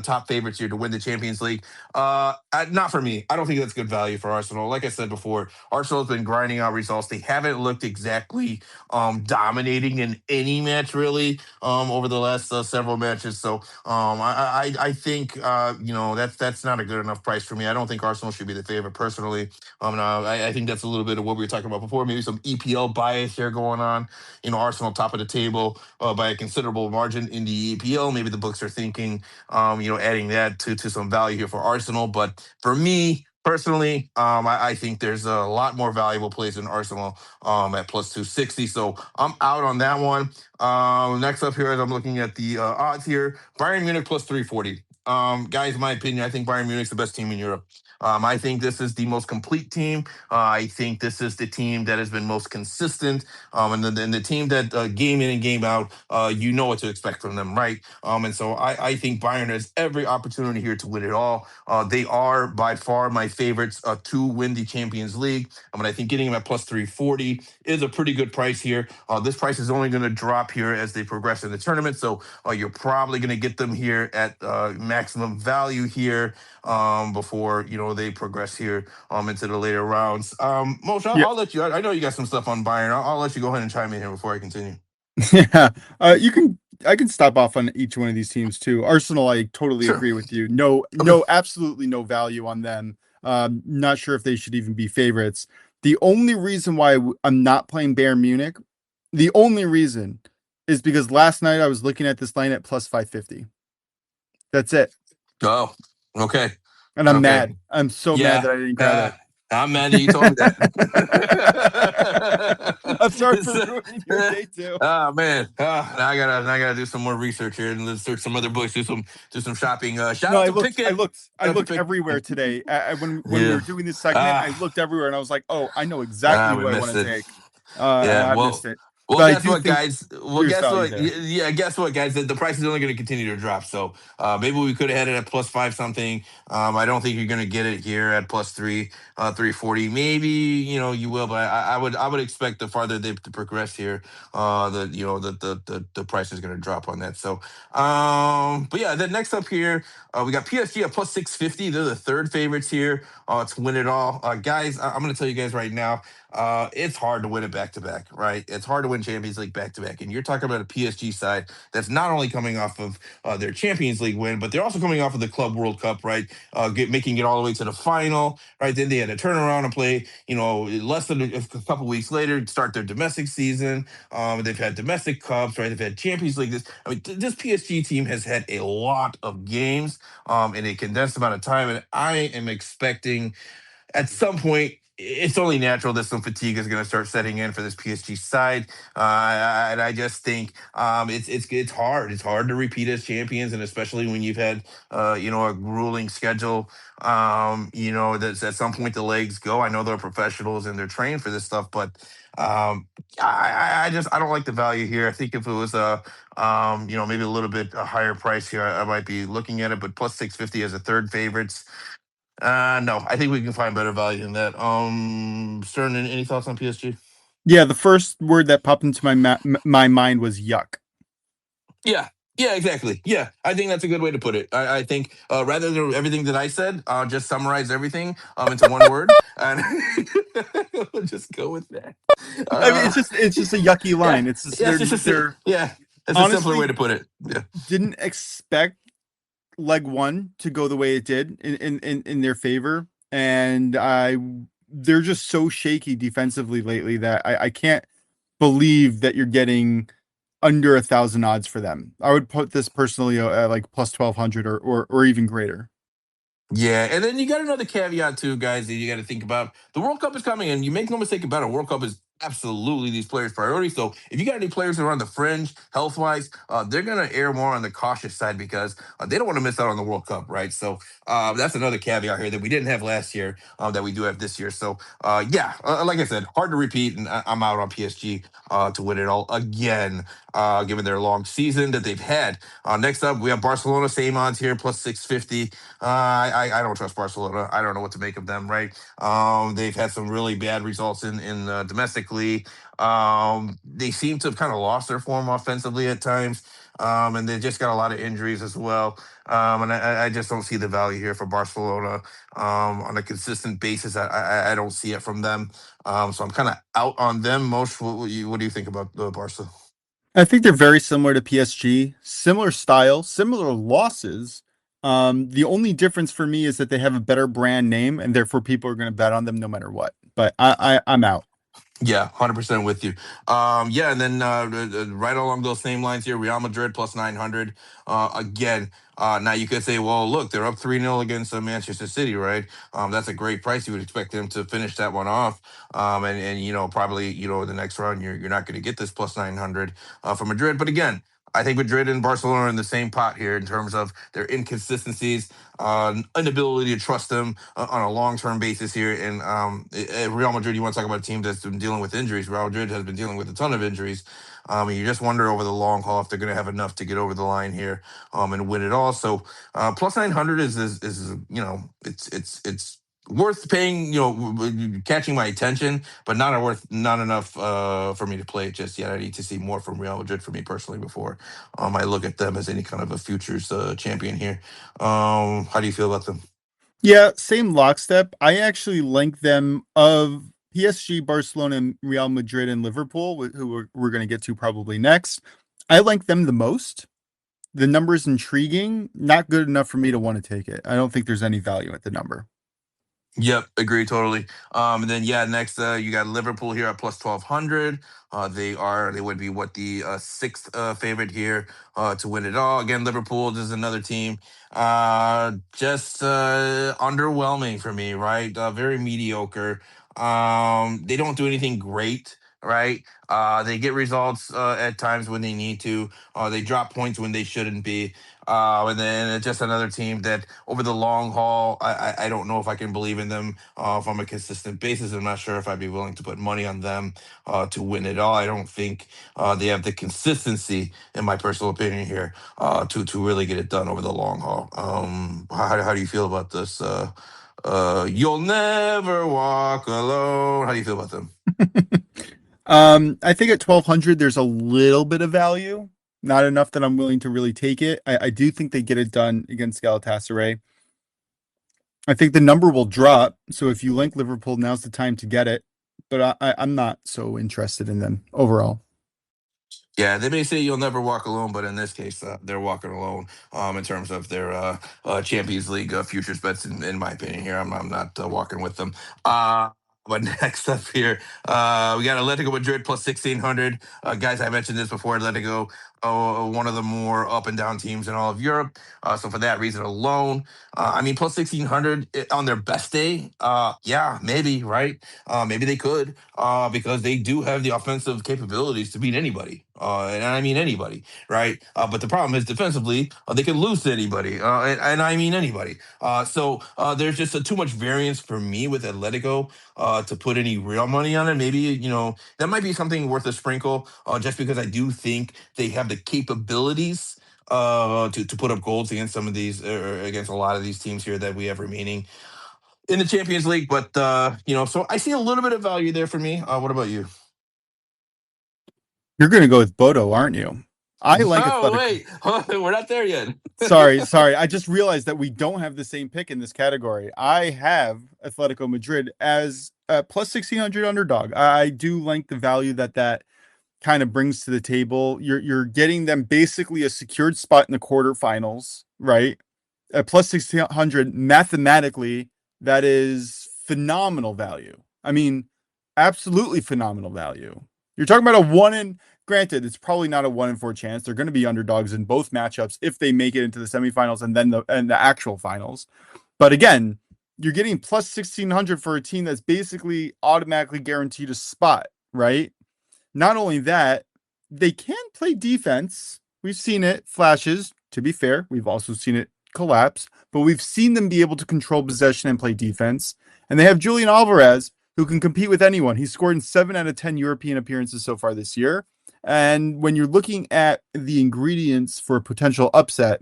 top favorites here to win the Champions League. Not for me. I don't think that's good value for Arsenal. Like I said before, Arsenal's been grinding out results. They haven't looked exactly dominating in any match, really, over the last several matches. So I think, that's not a good enough price for me. I don't think Arsenal should be the favorite, personally. No, I think that's a little bit of what we were talking about before, maybe some EPL bias here going on. Arsenal top of the table by a considerable margin in the EPL. Maybe the books are thinking, adding that to some value here for Arsenal. But for me personally, I think there's a lot more valuable plays in Arsenal at plus 260. So I'm out on that one. Next up here, as I'm looking at the odds here, Bayern Munich plus 340. Guys, in my opinion, I think Bayern Munich's the best team in Europe. I think this is the most complete team. I think this is the team that has been most consistent, and the team that game in and game out, you know what to expect from them, right? And so I think Bayern has every opportunity here to win it all. They are by far my favorites to win the Champions League. I think getting them at plus 340 is a pretty good price here. This price is only going to drop here as they progress in the tournament, so you're probably going to get them here at maximum value here before they progress here into the later rounds. Moshe, I'll let you. I know you got some stuff on Bayern. I'll let you go ahead and chime in here before I continue. Yeah. You can. I can stop off on each one of these teams too. Arsenal, I totally Sure. agree with you. Absolutely no value on them. Not sure if they should even be favorites. The only reason why I'm not playing Bayern Munich, the only reason is because last night I was looking at this line at plus 550. That's it. Oh, okay. And I'm Okay. mad. I'm so mad that I didn't grab it. I'm mad that you told me that. I'm sorry for ruining your day too. Oh man, now I gotta do some more research here and let's search some other books, do some shopping. Shout out to Pickett. I looked everywhere today. When we were doing this segment, I looked everywhere and I was like, oh, I know exactly what I want to take. I missed it. Well, But guess what, guys? Well, there's guess value what? there. Yeah, guess what, guys? The price is only going to continue to drop. So maybe we could have had it at plus 5 something. I don't think you're going to get it here at plus 340. Maybe you will, but I would expect the farther they progress here, the price is going to drop on that. So, but yeah, then next up here, we got PSG at plus 650. They're the third favorites here to win it all. Guys, I'm going to tell you guys right now. It's hard to win it back to back, right? It's hard to win Champions League back to back, and you're talking about a PSG side that's not only coming off of their Champions League win, but they're also coming off of the Club World Cup, right? Making it all the way to the final, right? Then they had to turn around and play, less than a couple weeks later, start their domestic season. They've had domestic cups, right? They've had Champions League. This PSG team has had a lot of games in a condensed amount of time, and I am expecting at some point it's only natural that some fatigue is going to start setting in for this PSG side, and I just think it's hard. It's hard to repeat as champions, and especially when you've had a grueling schedule. That's at some point the legs go. I know they're professionals and they're trained for this stuff, but I don't like the value here. I think if it was maybe a little bit a higher price here, I might be looking at it. But plus 650 as a third favorites. No, I think we can find better value than that. Stern, any thoughts on PSG? Yeah, the first word that popped into my mind was yuck. Yeah, yeah, exactly. Yeah, I think that's a good way to put it. I think rather than everything that I said, just summarize everything into one word, and we'll just go with that. I mean, Uh, it's just a yucky yeah, line. It's just yeah, it's just they're yeah, it's a simpler way honestly to put it. Yeah. didn't expect leg one to go the way it did in their favor, and they're just so shaky defensively lately that I can't believe that you're getting under 1,000 odds for them. I would put this personally at like plus 1,200 or even greater. Yeah, and then you got another caveat too, guys, that you got to think about. The World Cup is coming, and you make no mistake about it. World Cup is absolutely these players' priority. So if you got any players that are on the fringe, health wise, they're gonna err more on the cautious side because they don't want to miss out on the World Cup, right? So that's another caveat here that we didn't have last year that we do have this year. So yeah, like I said, hard to repeat, and I'm out on PSG to win it all again, given their long season that they've had. Next up, we have Barcelona, same odds here, plus 650. I don't trust Barcelona. I don't know what to make of them. Right? They've had some really bad results in domestically. They seem to have kind of lost their form offensively at times, and they just got a lot of injuries as well. And I just don't see the value here for Barcelona on a consistent basis. I don't see it from them. So I'm kind of out on them. Most, what do you think about the Barca? I think they're very similar to PSG, similar style, similar losses. The only difference for me is that they have a better brand name, and therefore people are going to bet on them no matter what. But I'm out. Yeah, 100% with you. Yeah, and then right along those same lines here, Real Madrid plus 900. Again, now you could say, well, look, they're up 3-0 against Manchester City, right? That's a great price. You would expect them to finish that one off. And probably, the next round, you're not going to get this plus 900 for Madrid. But again, I think Madrid and Barcelona are in the same pot here in terms of their inconsistencies, inability to trust them on a long-term basis here. And Real Madrid, you want to talk about a team that's been dealing with injuries. Real Madrid has been dealing with a ton of injuries. And you just wonder over the long haul if they're going to have enough to get over the line here and win it all. So plus 900 is it's worth paying, catching my attention, but not enough for me to play it just yet. I need to see more from Real Madrid for me personally before I look at them as any kind of a futures champion here. How do you feel about them? Yeah, same lockstep. I actually link them of PSG, Barcelona, and Real Madrid and Liverpool, who we're going to get to probably next. I like them the most. The number is intriguing, not good enough for me to want to take it. I don't think there's any value at the number. Yep, agree totally. And then yeah, next you got Liverpool here at plus 1,200. They would be what the sixth favorite here to win it all. Again, Liverpool, this is another team. Just underwhelming for me, right? Very mediocre. They don't do anything great, right? They get results at times when they need to. They drop points when they shouldn't be. And then it's just another team that over the long haul, I don't know if I can believe in them from a consistent basis. I'm not sure if I'd be willing to put money on them to win it all. I don't think they have the consistency, in my personal opinion here, to really get it done over the long haul. How do you feel about this? You'll never walk alone. How do you feel about them? I think at 1,200, there's a little bit of value, not enough that I'm willing to really take it. I do think they get it done against Galatasaray. I think the number will drop. So if you link Liverpool, now's the time to get it. But I'm not so interested in them overall. Yeah, they may say you'll never walk alone, but in this case, they're walking alone in terms of their Champions League futures bets. In my opinion, here, I'm not walking with them. But next up here, we got Atletico Madrid plus 1,600. Guys, I mentioned this before. Atletico one of the more up and down teams in all of Europe. So for that reason alone, I mean, plus 1600 on their best day. Yeah, maybe, right? Maybe they could, because they do have the offensive capabilities to beat anybody. And I mean anybody, right? But the problem is defensively, they can lose to anybody, and I mean anybody. So there's just too much variance for me with Atletico to put any real money on it. Maybe, that might be something worth a sprinkle, just because I do think they have the capabilities to put up goals against some of these, or against a lot of these teams here that we have remaining in the Champions League. But so I see a little bit of value there for me. What about you? You're going to go with Bodo, aren't you? I like Oh Atletico. wait, we're not there yet. Sorry. I just realized that we don't have the same pick in this category. I have Atletico Madrid as a plus 1600 underdog. I do like the value that kind of brings to the table. You're getting them basically a secured spot in the quarterfinals, right? At plus 1600 mathematically, that is phenomenal value. I mean, absolutely phenomenal value. You're talking about a one in, granted, it's probably not a 1 in 4 chance. They're going to be underdogs in both matchups if they make it into the semifinals and then the actual finals. But again, you're getting plus 1600 for a team that's basically automatically guaranteed a spot, right? Not only that, they can play defense. We've seen it flashes. To be fair, we've also seen it collapse, but we've seen them be able to control possession and play defense. And they have Julian Alvarez, who can compete with anyone. He's scored in 7 out of 10 European appearances so far this year. And when you're looking at the ingredients for a potential upset,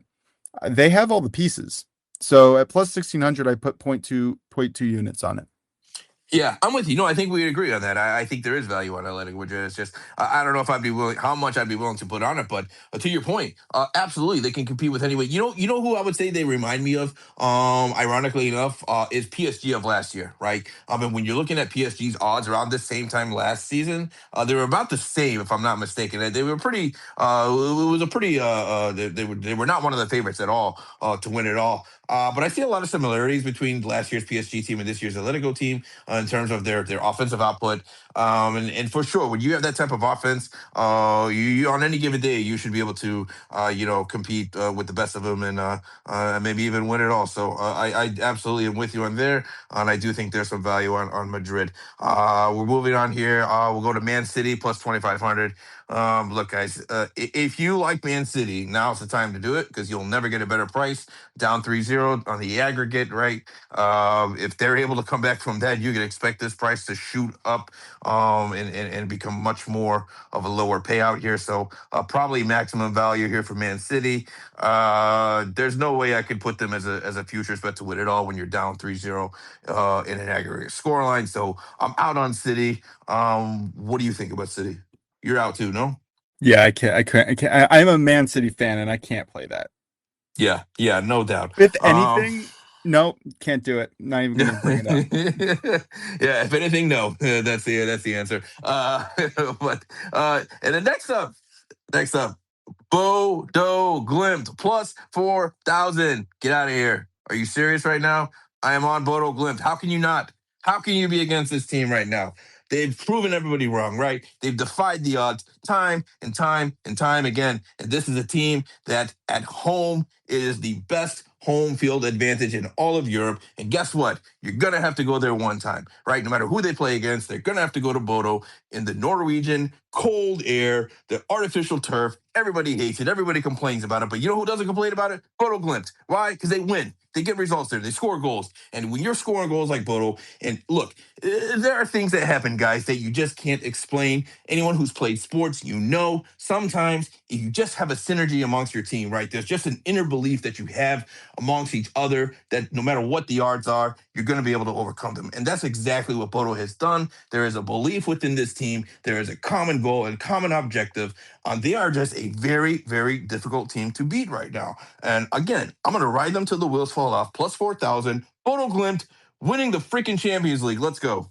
they have all the pieces. So at plus 1600, I put 0.2 units on it. Yeah, I'm with you. No, I think we agree on that. I think there is value on Athletic, which is just I don't know if I'd be willing, how much I'd be willing to put on it, but to your point, absolutely they can compete with anybody. You know who I would say they remind me of. Ironically enough, is PSG of last year, right? I mean, when you're looking at PSG's odds around the same time last season, they were about the same, if I'm not mistaken. They were pretty. It was a pretty. They were not one of the favorites at all to win it all. But I see a lot of similarities between last year's PSG team and this year's Atletico team in terms of their offensive output. And for sure, when you have that type of offense, you on any given day, you should be able to, compete with the best of them, and maybe even win it all. So I absolutely am with you on there. And I do think there's some value on Madrid. We're moving on here. We'll go to Man City plus 2,500. Look, guys, if you like Man City, now's the time to do it because you'll never get a better price. Down 3-0 on the aggregate, right? If they're able to come back from that, you can expect this price to shoot up, and become much more of a lower payout here. So probably maximum value here for Man City. There's no way I could put them as a futures bet to win it all when you're down 3-0 in an aggregate scoreline. So I'm out on City. What do you think about City? You're out too, no? Yeah, I'm a Man City fan and I can't play that. Yeah, no doubt. If anything, no, can't do it. Not even gonna bring it up. Yeah, if anything, no. That's the answer. But and then next up, Bodo Glimt plus 4,000. Get out of here. Are you serious right now? I am on Bodo Glimt. How can you not? How can you be against this team right now? They've proven everybody wrong, right? They've defied the odds time and time and time again. And this is a team that at home, it is the best home field advantage in all of Europe. And guess what? You're going to have to go there one time, right? No matter who they play against, they're going to have to go to Bodo in the Norwegian cold air, the artificial turf. Everybody hates it. Everybody complains about it. But you know who doesn't complain about it? Bodo Glimt. Why? Because they win. They get results there. They score goals. And when you're scoring goals like Bodo, and look, there are things that happen, guys, that you just can't explain. Anyone who's played sports, sometimes you just have a synergy amongst your team, right? There's just an inner belief that you have amongst each other that no matter what the odds are, you're going to be able to overcome them. And that's exactly what Bodo has done. There is a belief within this team. There is a common goal and common objective. They are just a very, very difficult team to beat right now. And again, I'm going to ride them till the wheels fall off. Plus 4,000. Bodo Glimt winning the freaking Champions League. Let's go.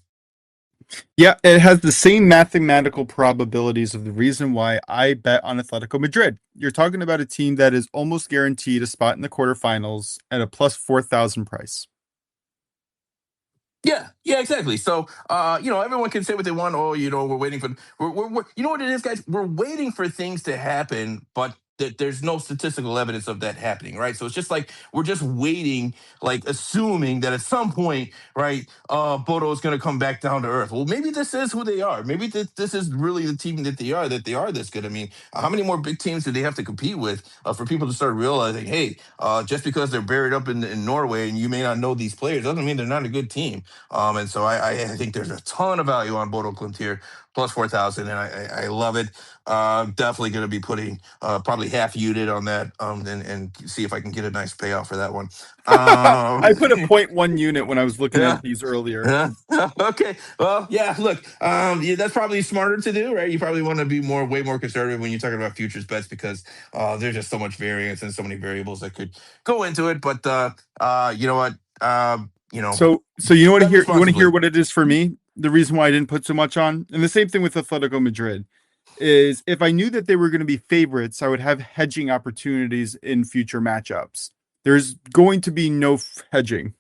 Yeah, it has the same mathematical probabilities of the reason why I bet on Atletico Madrid. You're talking about a team that is almost guaranteed a spot in the quarterfinals at a plus 4,000 price. Yeah, exactly. So, everyone can say what they want. Oh, we're waiting for, you know what it is, guys? We're waiting for things to happen, but there's no statistical evidence of that happening, right? So it's just like we're just waiting, like assuming that at some point, right, Bodo is going to come back down to earth. Well, maybe this is who they are. Maybe this is really the team that they are this good. I mean, how many more big teams do they have to compete with for people to start realizing, hey, just because they're buried up in Norway and you may not know these players doesn't mean they're not a good team. And so I think there's a ton of value on Bodo Klimt here, plus 4,000, and I love it. Definitely going to be putting probably half unit on that, and see if I can get a nice payoff for that one. I put a 0.1 unit when I was looking Yeah. at these earlier. Yeah. Okay. Well, yeah. Look, that's probably smarter to do, right? You probably want to be way more conservative when you're talking about futures bets because there's just so much variance and so many variables that could go into it. But you know what? So you want to Bet hear responsibly. what it is for me? The reason why I didn't put so much on, and the same thing with Atletico Madrid, is if I knew that they were going to be favorites, I would have hedging opportunities in future matchups. There's going to be no hedging.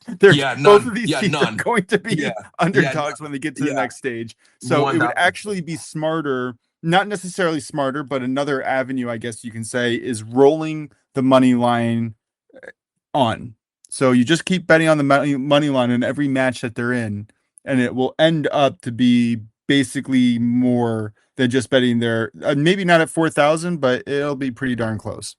There's Yeah, both none. of these Yeah, teams are none. going to Yeah, be yeah, underdogs when they get to the yeah. next stage. So it One would dollar. actually be smarter, not necessarily smarter, but another avenue, I guess you can say, is rolling the money line on. So you just keep betting on the money line in every match that they're in, and it will end up to be basically more than just betting there. Maybe not at 4,000, but it'll be pretty darn close.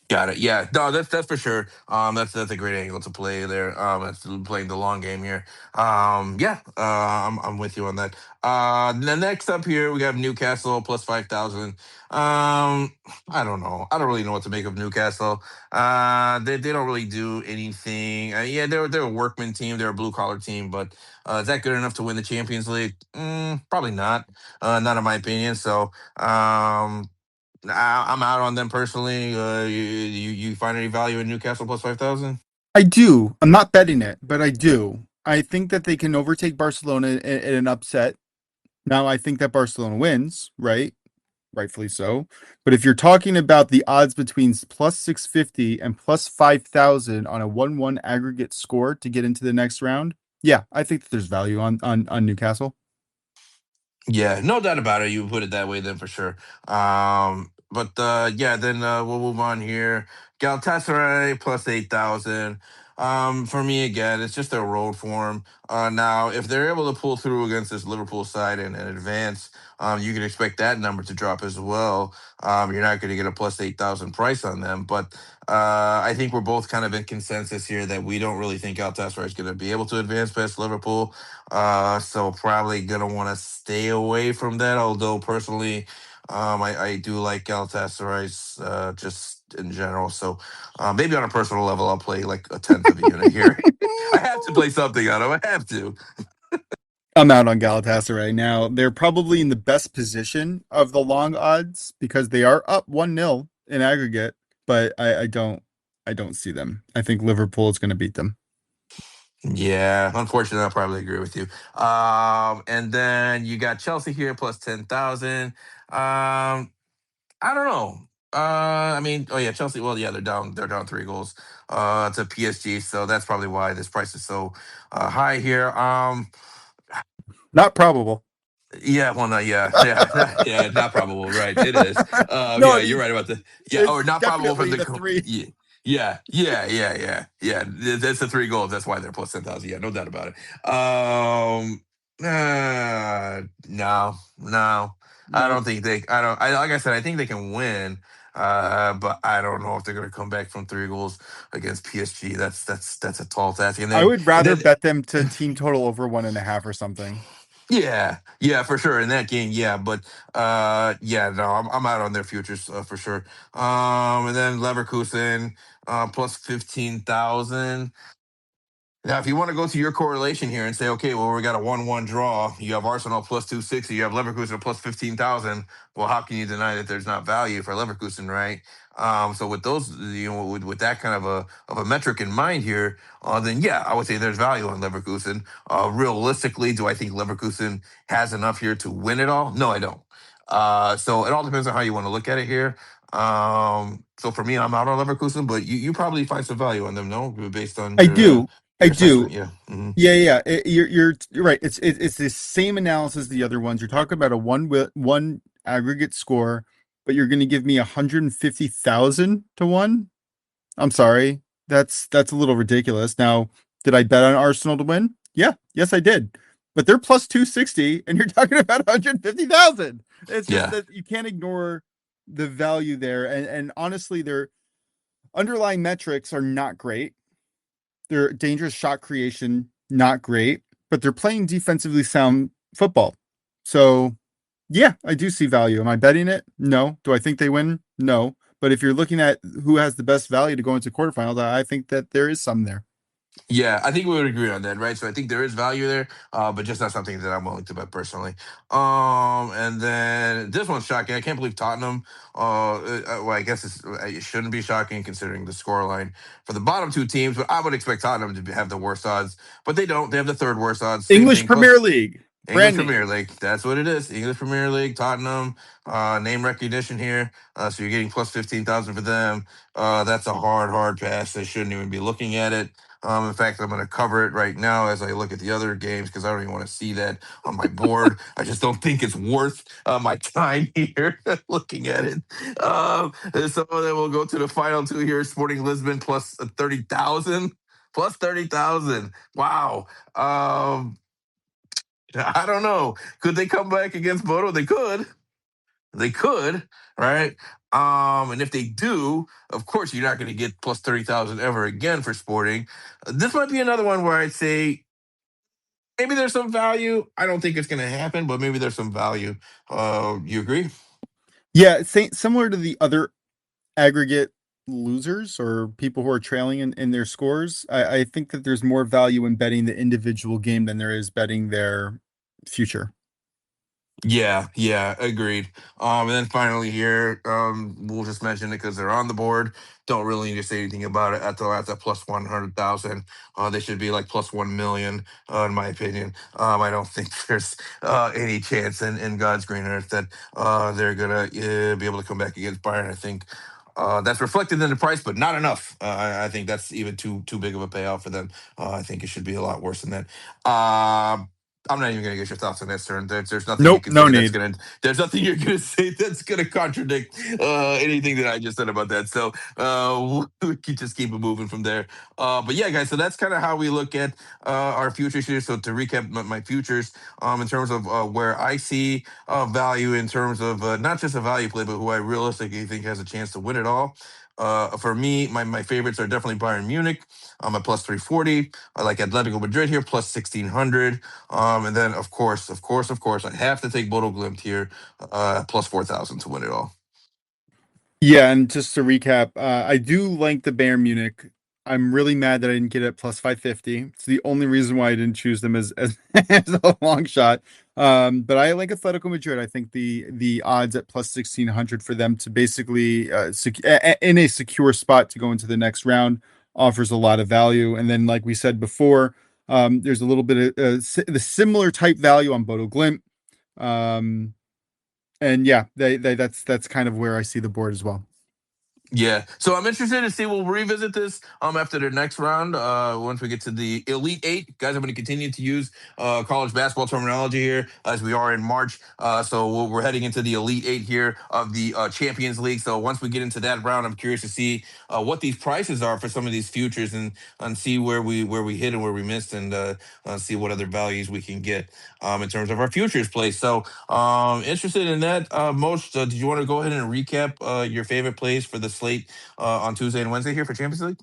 Got it. Yeah, no, that's for sure. That's a great angle to play there. That's playing the long game here. Yeah, I'm with you on that. The next up here we have Newcastle plus 5,000. I don't know. I don't really know what to make of Newcastle. They don't really do anything. Yeah, they're a workman team. They're a blue collar team, but is that good enough to win the Champions League? Probably not. Not in my opinion. So. I'm out on them personally. You find any value in Newcastle plus 5,000? I do. I'm not betting it, but I do. I think that they can overtake Barcelona in an upset. Now, I think that Barcelona wins, right? Rightfully so. But if you're talking about the odds between plus 650 and plus 5,000 on a 1-1 aggregate score to get into the next round, yeah, I think that there's value on Newcastle. Yeah, no doubt about it. You put it that way, then for sure. But yeah, then we'll move on here. Galatasaray plus 8,000. For me again, it's just a road form. Now, if they're able to pull through against this Liverpool side and advance, you can expect that number to drop as well. You're not going to get a plus 8,000 price on them, but I think we're both kind of in consensus here that we don't really think Galatasaray is going to be able to advance past Liverpool. So probably gonna want to stay away from that. Although personally, I do like Galatasaray's just in general. So maybe on a personal level, I'll play like a tenth of a unit here. I have to play something on them. I have to. I'm out on Galatasaray now. They're probably in the best position of the long odds because they are up 1-0 in aggregate, but I don't see them. I think Liverpool is going to beat them. Yeah, unfortunately, I probably agree with you. And then you got Chelsea here plus 10,000. I don't know. I mean, oh yeah, Chelsea. Well, yeah, they're down. They're down 3 goals to PSG, so that's probably why this price is so high here. Not probable. Yeah, well, no, yeah, yeah, yeah, not probable, right? It is. No, Yeah, I you're mean right about the. Yeah, or it's not probable for definitely the. the three. Yeah, yeah. That's the 3 goals. That's why they're plus 10,000. Yeah, no doubt about it. No, no, I No, don't think they. I don't. Like I said, I think they can win. But I don't know if they're going to come back from 3 goals against PSG. That's a tall task. I would And rather then bet them to team total over 1.5 or something. yeah, for sure. In that game, yeah, but yeah, no, I'm out on their futures for sure. And then Leverkusen plus 15,000. Now, if you want to go to your correlation here and say, okay, well, we got a 1-1 draw. You have Arsenal plus 260. You have Leverkusen plus 15,000. Well, how can you deny that there's not value for Leverkusen, right? So with those, with that kind of a metric in mind here, then yeah, I would say there's value on Leverkusen. Realistically, do I think Leverkusen has enough here to win it all? No, I don't. So it all depends on how you want to look at it here. So for me, I'm out on Leverkusen, but you probably find some value on them, no, based on I your do. I Your do. assessment, yeah. Mhm. Yeah. You're right. It's the same analysis as the other ones. You're talking about a one aggregate score, but you're going to give me 150,000 to one. I'm sorry. That's a little ridiculous. Now, did I bet on Arsenal to win? Yeah, yes, I did. But they're plus 260, and you're talking about 150,000. It's just Yeah. that you can't ignore the value there. And honestly, their underlying metrics are not great. Their dangerous shot creation, not great, but they're playing defensively sound football. So yeah, I do see value. Am I betting it? No. Do I think they win? No. But if you're looking at who has the best value to go into quarterfinals, I think that there is some there. Yeah, I think we would agree on that, right? So I think there is value there, but just not something that I'm willing to bet personally. And then this one's shocking. I can't believe Tottenham. Well, I guess it shouldn't be shocking considering the scoreline for the bottom two teams, but I would expect Tottenham to have the worst odds, but they don't. They have the third worst odds. Same English thing. Premier Plus League, English brand Premier name. League. That's what it is. English Premier League, Tottenham, name recognition here. So you're getting plus 15,000 for them. That's a hard pass. They shouldn't even be looking at it. In fact, I'm going to cover it right now as I look at the other games because I don't even want to see that on my board. I just don't think it's worth my time here looking at it. So then we'll go to the final two here. Sporting Lisbon plus 30,000. Plus 30,000. Wow. I don't know. Could they come back against Bodo? They could. They could, right? And if they do, of course, you're not going to get plus 30,000 ever again for Sporting. This might be another one where I'd say maybe there's some value. I don't think it's going to happen, but maybe there's some value. You agree? Yeah, similar to the other aggregate losers or people who are trailing in their scores. I think that there's more value in betting the individual game than there is betting their future. Yeah, agreed. And then finally here, we'll just mention it because they're on the board. Don't really need to say anything about it at the plus 100,000. They should be like plus 1 million, in my opinion. I don't think there's any chance in God's green earth that they're gonna be able to come back against Bayern. I think that's reflected in the price, but not enough. I think that's even too big of a payout for them. I think it should be a lot worse than that. I'm not even going to get your thoughts on that, sir. There's nothing you Nope, can no say that's need. going to. There's nothing you're going to say that's going to contradict anything that I just said about that. So we can just keep it moving from there. But yeah, guys. So that's kind of how we look at our futures here. So to recap my futures, in terms of where I see value in terms of not just a value play, but who I realistically think has a chance to win it all. For me, my favorites are definitely Bayern Munich. I'm at plus 340. I like Atletico Madrid here, plus 1600. And then of course, I have to take Bodo Glimt here, plus 4,000 to win it all. Yeah, and just to recap, I do like the Bayern Munich. I'm really mad that I didn't get it plus 550. It's the only reason why I didn't choose them as as a long shot. But I like Atletico Madrid. I think the odds at plus 1600 for them to basically in a secure spot to go into the next round offers a lot of value. And then, like we said before, there's a little bit of the similar type value on Bodo Glimt. And yeah, that's kind of where I see the board as well. Yeah, so I'm interested to see. We'll revisit this after the next round. Once we get to the Elite Eight, guys, I'm going to continue to use college basketball terminology here as we are in March. So we're heading into the Elite Eight here of the Champions League. So once we get into that round, I'm curious to see what these prices are for some of these futures and see where we hit and where we missed, and see what other values we can get in terms of our futures play. So interested in that. Most, did you want to go ahead and recap your favorite plays for the slate on Tuesday and Wednesday here for Champions League?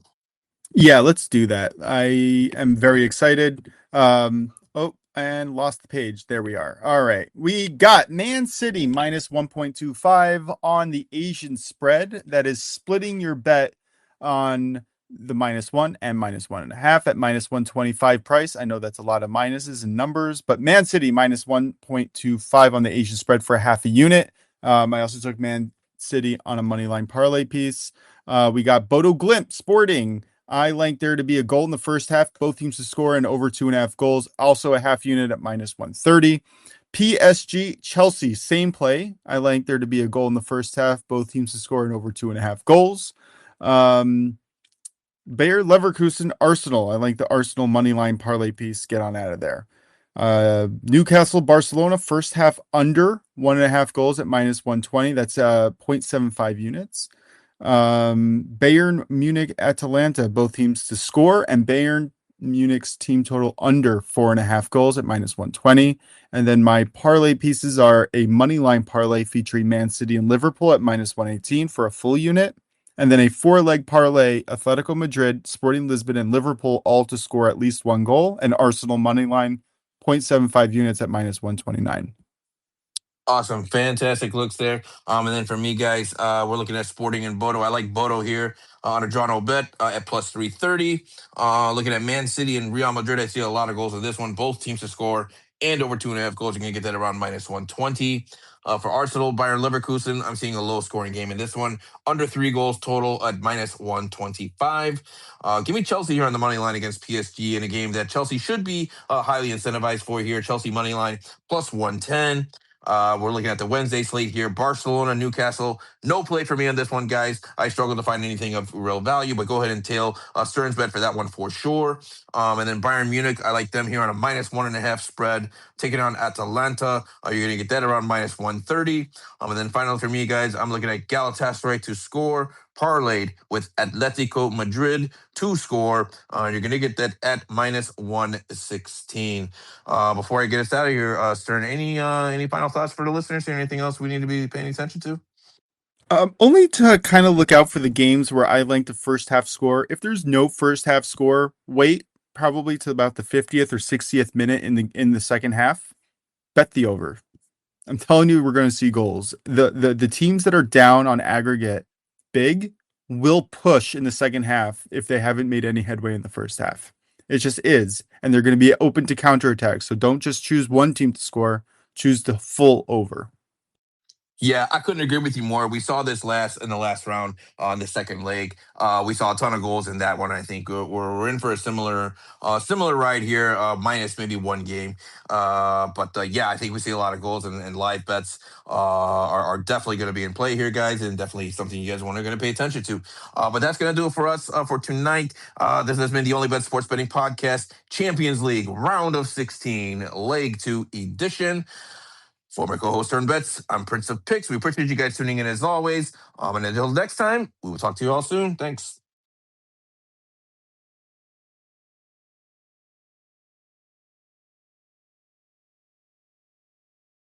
Yeah, let's do that. I am very excited. Oh, and lost the page. There we are. All right. We got Man City minus 1.25 on the Asian spread. That is splitting your bet on the -1 and -1.5 at minus 125 price. I know that's a lot of minuses and numbers, but Man City minus 1.25 on the Asian spread for half a unit. I also took Man City on a money line parlay piece. We got Bodo Glimt Sporting. I like there to be a goal in the first half, both teams to score and over 2.5 goals. Also a half unit at minus 130. PSG Chelsea, same play. I like there to be a goal in the first half, both teams to score and over 2.5 goals. Bayer Leverkusen Arsenal. I like the Arsenal money line parlay piece. Get on out of there. Newcastle Barcelona first half under 1.5 goals at -120. That's 0.75 units. Bayern Munich Atalanta, both teams to score, and Bayern Munich's team total under 4.5 goals at -120. And then my parlay pieces are a money line parlay featuring Man City and Liverpool at -118 for a full unit. And then a 4-leg parlay, Atletico Madrid, Sporting Lisbon, and Liverpool all to score at least 1 goal, and Arsenal money line 0.75 units at -129. Awesome. Fantastic looks there. And then for me, guys, we're looking at Sporting and Bodo. I like Bodo here on a draw no bet at plus 330. Looking at Man City and Real Madrid, I see a lot of goals in this one. Both teams to score and over 2.5 goals. You're going to get that around -120. For Arsenal, Bayern Leverkusen, I'm seeing a low scoring game in this one. Under 3 goals total at -125. Give me Chelsea here on the money line against PSG in a game that Chelsea should be highly incentivized for here. Chelsea money line plus 110. We're looking at the Wednesday slate here. Barcelona, Newcastle. No play for me on this one, guys. I struggle to find anything of real value, but go ahead and tail Stearns bet for that one for sure. And then Bayern Munich, I like them here on a -1.5 spread. Taking on Atalanta. You're going to get that around -130. And then finally for me, guys, I'm looking at Galatasaray to score, parlayed with Atletico Madrid to score. You're going to get that at -116. Before I get us out of here, Stern, any final thoughts for the listeners? Or anything else we need to be paying attention to? Only to kind of look out for the games where I like the first half score. If there's no first half score, wait probably to about the 50th or 60th minute in the second half. Bet the over. I'm telling you, we're going to see goals. The teams that are down on aggregate big will push in the second half if they haven't made any headway in the first half. It just is. And they're going to be open to counterattacks. So don't just choose one team to score, choose the full over. Yeah, I couldn't agree with you more. We saw this in the last round on the second leg. We saw a ton of goals in that one. I think we're in for a similar ride here, minus maybe one game. But yeah, I think we see a lot of goals and live bets are definitely going to be in play here, guys, and definitely something you guys want to going to pay attention to. But that's going to do it for us for tonight. This has been the OnlyBets Sports Betting Podcast, Champions League Round of 16, Leg 2 edition. For my co-host Turn Bets, I'm Prince of Picks. We appreciate you guys tuning in as always. And until next time, we will talk to you all soon. Thanks.